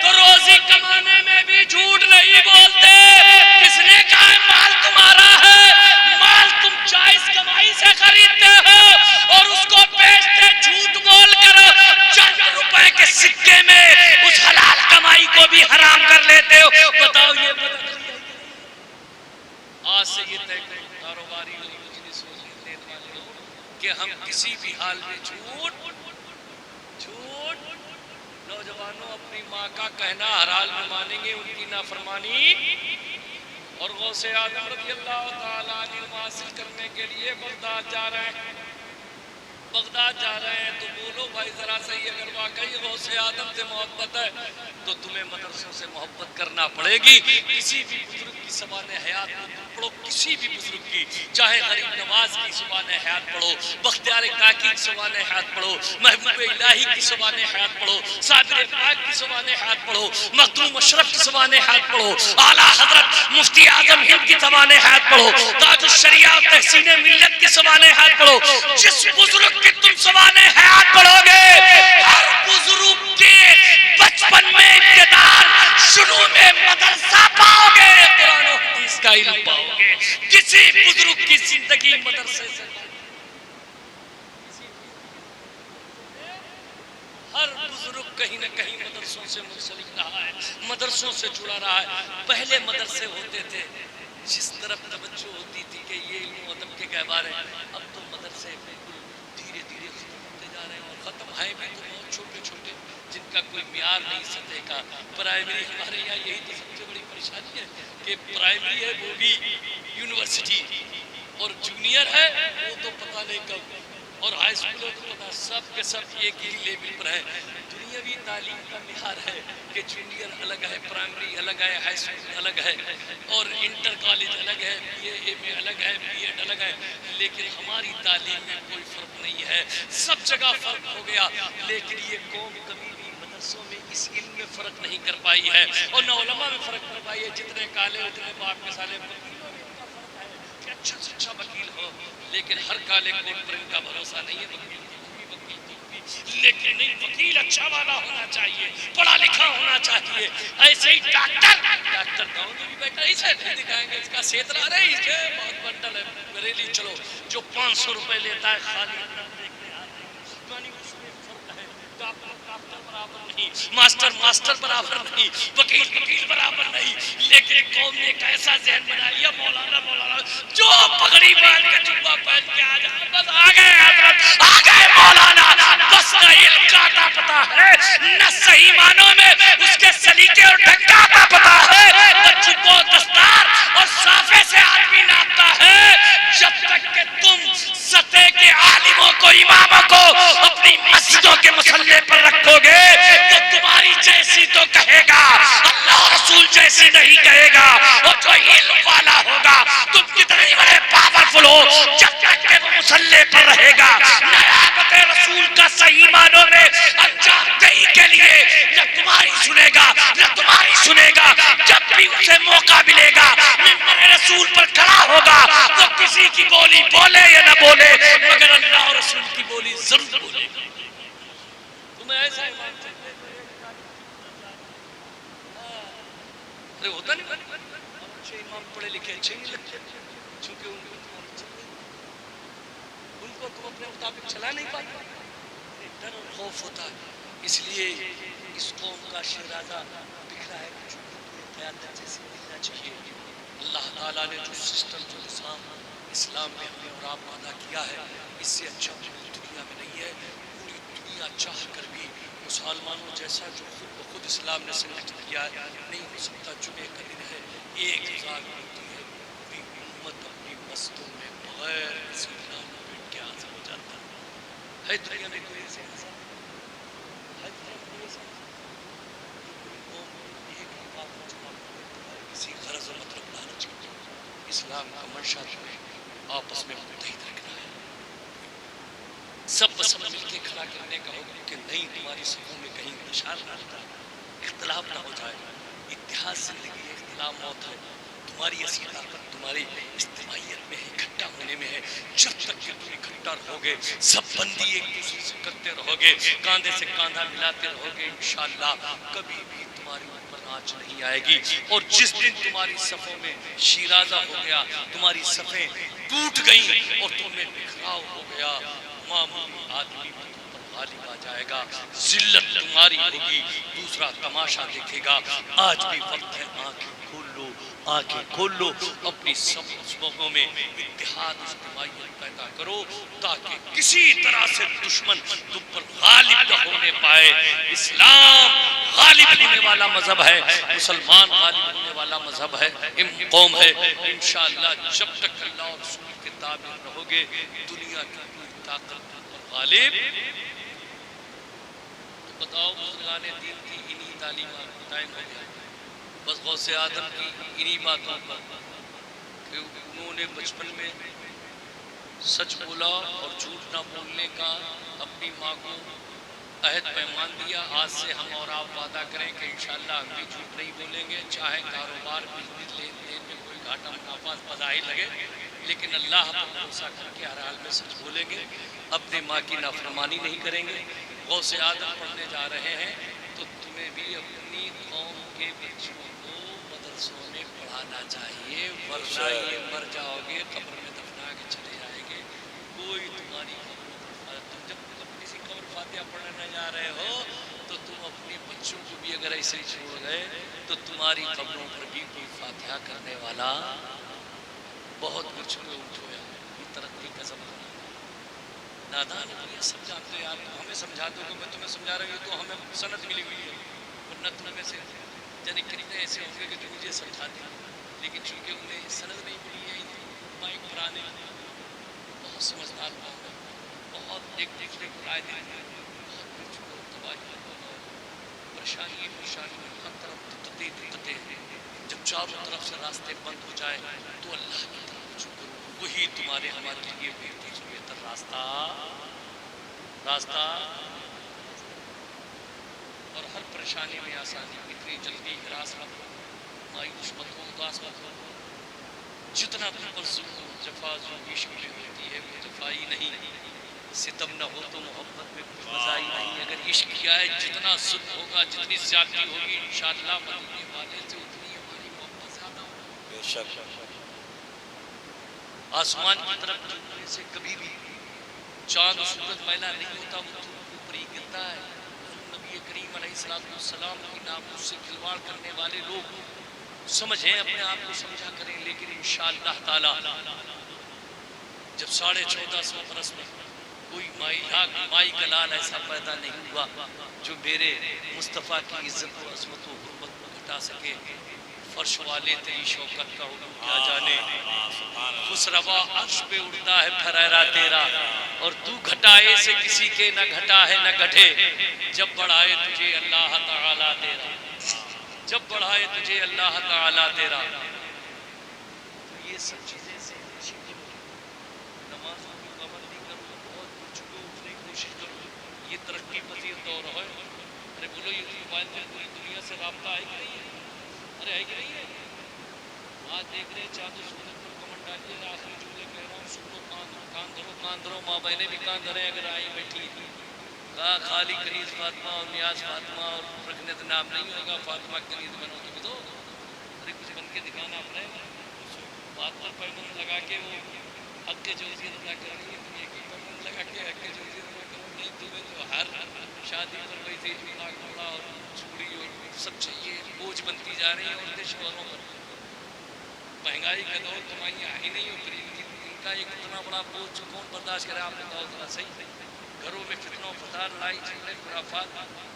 [SPEAKER 1] تو روزی کمانے میں بھی جھوٹ نہیں بولتے. کس نے کہا مال تمہارا ہے؟ مال تم جائز کمائی سے خریدتے ہو اور اس کو بیچتے جھوٹ بول کر ہے کاروباری ہو مجلس ہو دین والے ہو کہ ہم کسی بھی حال میں جھوٹ نوجوانوں اپنی ماں کا کہنا ہر حال میں مانیں گے، ان کی نافرمانی اور غوث اعظم رضی اللہ تعالیٰ عنہ حاصل کرنے کے لیے بغداد جا رہے ہیں تو بولو بھائی ذرا صحیح، اگر واقعی غوث اعظم سے محبت ہے تو تمہیں مدرسوں سے محبت کرنا پڑے گی۔ کسی بھی بزرگ کی سوانح حیات پڑھو، کسی بھی بزرگ کی، چاہے غریب نواز کی سوانح حیات پڑھو، بختیار کاکی کی سوانح حیات پڑھو، محبوب الہی کی سوانح حیات پڑھو، صابر پاک کی سوانح حیات پڑھو، مخدوم اشرف کی سوانح حیات پڑھو، اعلیٰ حضرت مفتی اعظم ہند کی سوانح حیات پڑھو، تاج الشریعہ تحسین ملت کی سوانح حیات پڑھو۔ جس بزرگ کی تم سوانح حیات پڑھو گے، ہر بزرگ کے بچپن میں ابتدار، شروع میں مدرسہ پاؤ گے، قرآن و حدیث کا علم پاؤ گے۔ کسی بزرگ کی زندگی مدرسے سے، ہر بزرگ کہیں نہ کہیں مدرسوں سے منسلک رہا ہے، مدرسوں سے جڑا رہا ہے۔ پہلے مدرسے ہوتے تھے جس طرف توجہ ہوتی تھی کہ یہ علم و ادب کے گہوار ہیں، اب تو مدرسے بالکل دھیرے دھیرے ختم ہوتے جا رہے ہیں، اور ختم ہیں بھی تو بہت چھوٹے چھوٹے جن کا کوئی معیار نہیں سطح کا۔ پرائمری ہمارے یہاں یہی تو سب سے بڑی پریشانی ہے کہ پرائمری ہے وہ بھی یونیورسٹی، اور جونیئر ہے وہ تو پتہ نہیں کب، اور ہائی اسکول تو پتہ سب کے سب ایک ہی لیول پر ہے۔ دنیاوی تعلیم کا معیار ہے کہ جونیئر الگ ہے، پرائمری الگ ہے، ہائی اسکول الگ ہے، اور انٹر کالج الگ ہے، بی اے ایم اے الگ ہے، بی ایڈ الگ ہے، لیکن ہماری تعلیم میں کوئی فرق نہیں ہے، سب جگہ فرق ہو گیا۔ لیکن یہ قوم کبھی بھی مدرسوں میں اس علم میں فرق نہیں کر پائی ہے، اور نہ علماء میں فرق کر پائی ہے۔ جتنے کالے اتنے باپ مثالے، وکیلوں میں کا فرق ہے کہ اچھا سے اچھا وکیل ہو، لیکن ہر کالے کوٹ پر ان کا بھروسہ نہیں ہے۔ وکیل لیکن نہیں، وکیل اچھا والا ہونا چاہیے، پڑھا لکھا ہونا چاہیے۔ ایسے ہی ڈاکٹر گاؤں میں بھی بیٹھا، اسے نہیں دکھائیں گے، اس کا سیترا رہے، اس کے بہت بنڈل ہے بریلی، چلو جو 500 روپے لیتا ہے خالی ڈاکٹر برابر نہیں، ماسٹر برابر نہیں، وکیل برابر نہیں۔ لیکن قوم نے ایک ایسا ذہن بنا لیا، مولانا جو پگڑی باندھ کے جبہ پہن کے آ جائے، بس آ گئے حضرت، آ گئے مولانا، بس نہ علم کا عطا پتہ ہے، نہ صحیح معنوں میں اس کے سلیقے اور ڈھنگ کا عطا پتہ ہے، نہ جبہ و دستار اور صافے سے آدمی ناپتا ہے۔ جب تک کہ تم سطح کے عالموں کو، اماموں کو اپنی مسجدوں کے مصلے پر رکھو گے تو تمہاری جیسی تو کہے گا، اللہ رسول جیسی نہیں کہے گا، اور جو علم والا ہوگا تم کتنے بڑے پاورفل ہو، جب تک کہ وہ مصلے پر رہے گا، نیابت رسول کا صحیح معنوں میں انجام دہی کے لیے نہ تمہاری سنے گا نہ تمہاری سنے گا۔ جب بھی اسے موقع ملے گا ممبر رسول پر کھڑا ہوگا، وہ کسی کی بولی بولے یا نہ بولے، مگر اللہ اور رسول کی بولی ضرور بولے گا۔ تمہیں ایسا امام چاہتے ارے ہوتا نہیں، اچھے امام پڑھے لکھے اچھے نہیں لگتے، چونکہ ان کو تم اپنے مطابق چلا نہیں پاتے، ڈر اور خوف ہوتا ہے۔ اس لیے اس قوم کا شیرازہ بکھرا ہے، کچھ قیادت جیسے ملنا چاہیے۔ اللہ تعالیٰ نے جو سسٹم، جو نظام اسلام میں ہمیں اور آپ ادا کیا ہے، اس سے اچھا دنیا میں نہیں ہے۔ پوری دنیا چاہ کر بھی مسلمانوں جیسا جو خود بخود اسلام نے سنگٹھن کیا ہے نہیں ہو سکتا۔ جمعے کا دن ہے، 1000 ہوتی ہے، پوری امت اپنی مسجدوں میں بغیر کسی اعلان میں بیٹھ کے حاضر ہو جاتا ہے۔ دنیا میں کوئی ایسے انسان ہے، دنیا میں کوئی ایسا قوم ایک ہی بات کو جواب دیتی ہے، کسی غرض و مطلب لالچ کی۔ اسلام کا منشا تمہیں آپس میں متحد رکھنا ہے، سب بسم مل کے کھڑا کرنے کا حکم کہ نہیں، تمہاری صفوں میں کہیں انتشار نہ ہوتا، اختلاف نہ ہو جائے۔ اتحاد زندگی ہے، اختلاف موت ہے۔ تمہاری اصلی طاقت تمہاری اجتماعیت میں ہے، اکٹھا ہونے میں ہے۔ جب تک کہ تم اکٹھا رہو گے، سب بندی ایک دوسرے سے کرتے رہو گے، کاندھے سے کاندھا ملاتے رہو گے، انشاءاللہ کبھی بھی تمہاری اوپر آنچ نہیں آئے گی۔ اور جس دن تمہاری صفوں میں شیرازہ ہو گیا، تمہاری صفیں ٹوٹ گئیں اور تم میں بکھراؤ ہو گیا، معمولی آدمی پر غالب آ جائے گا، ذلت تمہاری ہوگی، دوسرا تماشا دیکھے گا۔ آج بھی وقت ہے، آنکھیں کھول لو، آنکھیں کھول لو، اپنی سبوں میں اتحاد اجتماعیت پیدا کرو تاکہ کسی طرح سے دشمن تم پر غالب نہ ہونے پائے۔ اسلام غالب ہونے والا مذہب ہے، مسلمان غالب ہونے والا مذہب ہے، قوم ہے۔ انشاءاللہ جب تک اللہ اور رسول کے تابع رہو گے دنیا کی کوئی طاقت تم پر غالب۔ تو بتاؤ بزرگان دین کی انہی تعلیمات قائم ہو گیا، بس غوث آدم کی انہی باتوں پر کہ انہوں نے بچپن میں سچ بولا اور جھوٹ نہ بولنے کا اپنی ماں کو عہد پیمان دیا۔ آج سے ہم اور آپ وعدہ کریں کہ انشاءاللہ ہم بھی جھوٹ نہیں بولیں گے، چاہے کاروبار بزنس لین دین میں کوئی گھاٹا منافع بظاہر لگے، لیکن اللہ پر بھروسہ کر کے ہر حال میں سچ بولیں گے، اپنے ماں کی نافرمانی نہیں کریں گے۔ غوث آدم پڑھنے جا رہے ہیں تو تمہیں بھی اپنی قوم کے بچوں کو مدرسوں میں پڑھانا چاہیے، ورنہ یہ مر جاؤ گے قبر میں دفنا کے چلے جائیں گے، کوئی تمہاری قبر تم جب کسی قبر فاتحہ پڑھنے جا رہے ہو تو تم اپنے بچوں کو بھی اگر ایسے ہی چھوڑ گئے تو تمہاری قبروں پر بھی کوئی فاتحہ کرنے والا بہت کچھ ہویا۔ یہ ترقی کا زمانہ نادان یہ سب جانتے ہو، یار تم ہمیں سمجھا دو کہ میں تمہیں سمجھا رہی ہوں تو ہمیں سند ملی ہوئی ہے، ورنہ تم میں سے یعنی کتنے ایسے ہوں گے کہ جو مجھے سمجھاتے ہیں، لیکن چونکہ انہیں سند نہیں ملی ہے مائک پر آنے بہت سمجھدار لوگ ہیں، بہت ایک دوسرے کو رائے دیتے ہیں، بہت کچھ کو تباہی پریشانی میں ہر طرف دقتیں ہیں۔ جب چاروں طرف سے راستے بند ہو جائے تو اللہ کی طرف رجوع کرو، وہی تمہارے ہمارے لیے بہتر سے بہتر راستہ اور ہر پریشانی میں آسانی۔ اتنی جلدی ہراس مت ہو، مایوس مت ہو، اداس مت ہو۔ جتنا تم پر ظلم جفا عشق میں ہوتی ہے وہ جفائی نہیں، ستم نہ ہو تو محبت میں کچھ مزہ ہی نہیں۔ اگر عشق کیا ہے جتنا ظلم ہوگا جتنی زیادتی ہوگی انشاءاللہ مدینے والے سے اتنی ہماری محبت زیادہ ہوگی۔
[SPEAKER 3] بے شک
[SPEAKER 1] آسمان کی طرف جھکنے سے کبھی بھی چاند و سورج میلا نہیں ہوتا، وہ اوپر ہی گرتا ہے۔ نبی کریم علیہ السلام کی ناموس سے کھلواڑ کرنے والے لوگ سمجھیں اپنے آپ کو سمجھا کریں، لیکن انشاءاللہ تعالی جب 1450 برس میں کوئی مائی کا لال ایسا پیدا نہیں ہوا جو میرے مصطفیٰ کی عزت و عظمت و حرمت کو گھٹا سکے۔ فرش والے تیری شوکت کا علوم کیا جانے، خسروا عرش پہ اڑتا ہے پھریرا تیرا، اور تو گھٹائے سے کسی کے نہ گھٹا ہے نہ گھٹے، جب بڑھائے تجھے اللہ تعالیٰ تیرا، جب بڑھائے تجھے اللہ تعالیٰ تیرا۔ یہ سب چیزیں نمازوں کی پابندی کرو، بہت کچھ کو اٹھنے کی کوشش کرو، یہ ترقی پذیر دور ہے۔ ارے بولو یہ موبائل سے پوری دنیا سے رابطہ ہے کہ نہیں ہے؟ ارے ہے کہ نہیں ہے؟ آج دیکھ رہے چاند و سورج پر کمنٹ ڈالیے، آخری جملے کہہ رہا ہوں، سنو کان دھرو، ماں بہنیں بھی کان دھریں اگر آئی بیٹھی کہا خالی کنیز فاطمہ اور نیاز فاطمہ اور رکھنے تو نام نہیں ہوگا، فاطمہ کنیز بنو تو بھی دو۔ ارے کچھ بن کے دکھانا اپنے بات پر پیمند لگا کے وہ حق کے جوزیت ادا کر رہی ہے، تم ایک ہی پیمند لگا کے حق کے جوزیت ادا کرو۔ نہیں تمہیں تو ہر شادی پر وہی تھی جھولا گھوڑا اور چوڑی اور سب چاہیے، بوجھ بنتی جا رہی ہیں عورتیں شوہروں پر۔ مہنگائی کا دور، کمائیاں ہی نہیں اتری، ان کا ایک اتنا بڑا بوجھ کون برداشت کرے؟ آپ بتاؤ ذرا صحیح۔ گھروں میں فتنہ و فساد، لڑائی جھگڑے خرافات۔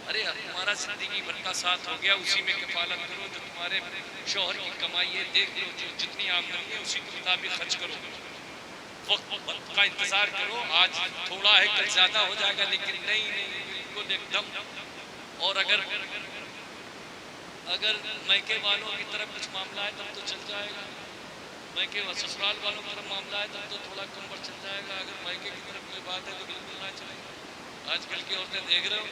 [SPEAKER 1] ارے تمہارا زندگی بھر کا ساتھ ہو گیا، اسی میں کفالت کرو، جو تمہارے شوہر کی کمائی ہے دیکھ لو، جو جتنی آمدنی ہے اسی کے مطابق خرچ کرو، وقت کا انتظار کرو۔ آج تھوڑا ہے کل زیادہ ہو جائے گا، لیکن نہیں بالکل ایک دم۔ اور اگر میکے والوں کی طرف کچھ معاملہ ہے تب تو چل جائے گا، میکے و سسرال والوں کی طرف معاملہ ہے تب تو تھوڑا کم پر چل جائے گا، اگر میکے کی طرف کوئی بات ہے تو بالکل نہ چلے گا۔ آج کل کی عورتیں دیکھ رہے ہو،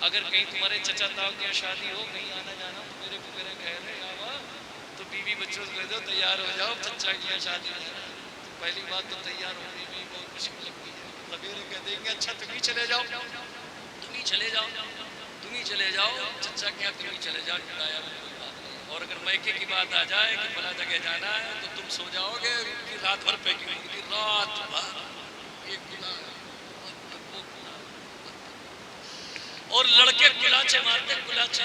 [SPEAKER 1] اگر کہیں تمہارے چچا تاؤ کی شادی ہو، کہیں آنا جانا تو میرے بغیر کہہ رہے آوا تو بیوی بچوں سے کہہ دو تیار ہو جاؤ، چچا کی شادی ہے۔ پہلی بات تو تیار ہونے میں بہت مشکل لگتی ہے، لبیرے کہہ دیں گے اچھا تم ہی چلے جاؤ، تم ہی چلے جاؤ، تم ہی چلے جاؤ، چچا کیا تم ہی چلے جاؤ، ڈایا میں کوئی بات نہیں۔ اور اگر میکے کی بات آ جائے کہ فلاں جگہ جانا ہے تو تم سو جاؤ گے، رات بھر پیکنگ ہوگی، رات بھر ایک گنا اور لڑکے کلاچے مارتے، کلاچے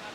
[SPEAKER 1] 4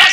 [SPEAKER 1] 10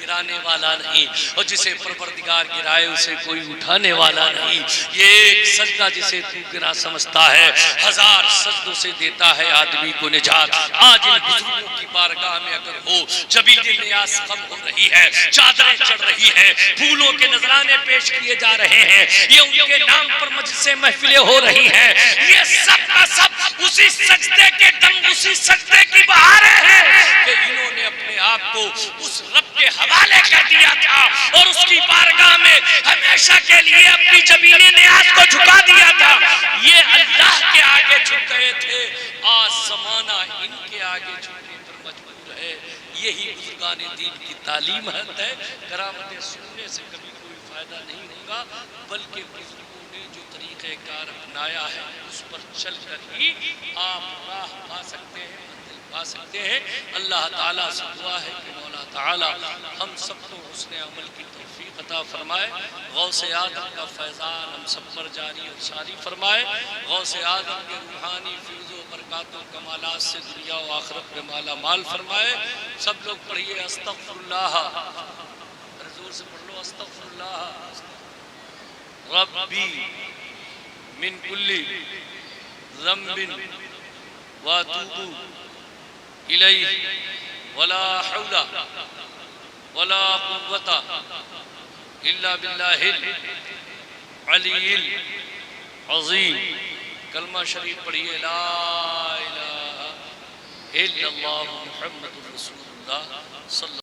[SPEAKER 1] گرانے والا نہیں، اور جسے پروردگار گرائے اسے کوئی اٹھانے والا نہیں۔ یہ ایک سجدہ جسے تو گرا سمجھتا ہے، ہزار سجدوں سے دیتا ہے آدمی کو نجات۔ آج ان بزرگوں کی بارگاہ میں اگر ہو جبی نیاز کم ہو رہی ہے، چادریں چڑھ رہی ہے، پھولوں کے نذرانے پیش کیے جا رہے ہیں، یہ ان کے نام پر مجلسیں محفلیں ہو رہی ہیں، یہ سب کا سب اسی سجدے کے دم، اسی سجدے کی بہاریں ہیں کہ انہوں نے اپنے آپ کو اس رب کے حوالے کر دیا تھا اور اس کی بارگاہ میں ہمیشہ کے لیے اپنی جبین نیاز کو جھکا دیا تھا۔ یہ اللہ کے آگے جھک گئے تھے، آج زمانہ ان کے آگے جھکنے پر مجبور ہے۔ یہی بزرگان دین کی تعلیم ہے۔ کرامتیں سننے سے کبھی کوئی فائدہ نہیں ہوگا، بلکہ بزرگوں نے جو طریقہ کار اپنایا ہے اس پر چل کر ہی آپ راہ پا سکتے ہیں، منزل پا سکتے ہیں۔ اللہ تعالیٰ سے دعا ہے کہ مولا تعالیٰ ہم سب کو حسن عمل کی توفیق عطا فرمائے، غوث اعظم کا فیضان ہم سب پر جاری اور ساری فرمائے، غوث اعظم کے روحانی فیض و برکات و کمالات سے دنیا و آخرت میں مالا مال فرمائے۔ سب لوگ پڑھیے استغفر اللہ، زور سے پڑھ لو استغفر اللہ ربی من کل ذنب واتوب الیہ ولا حول ولا قوت الا باللہ العلی العظیم۔ کلمہ شریف پڑھیے لا الہ الا اللہ محمد رسول اللہ صلی اللہ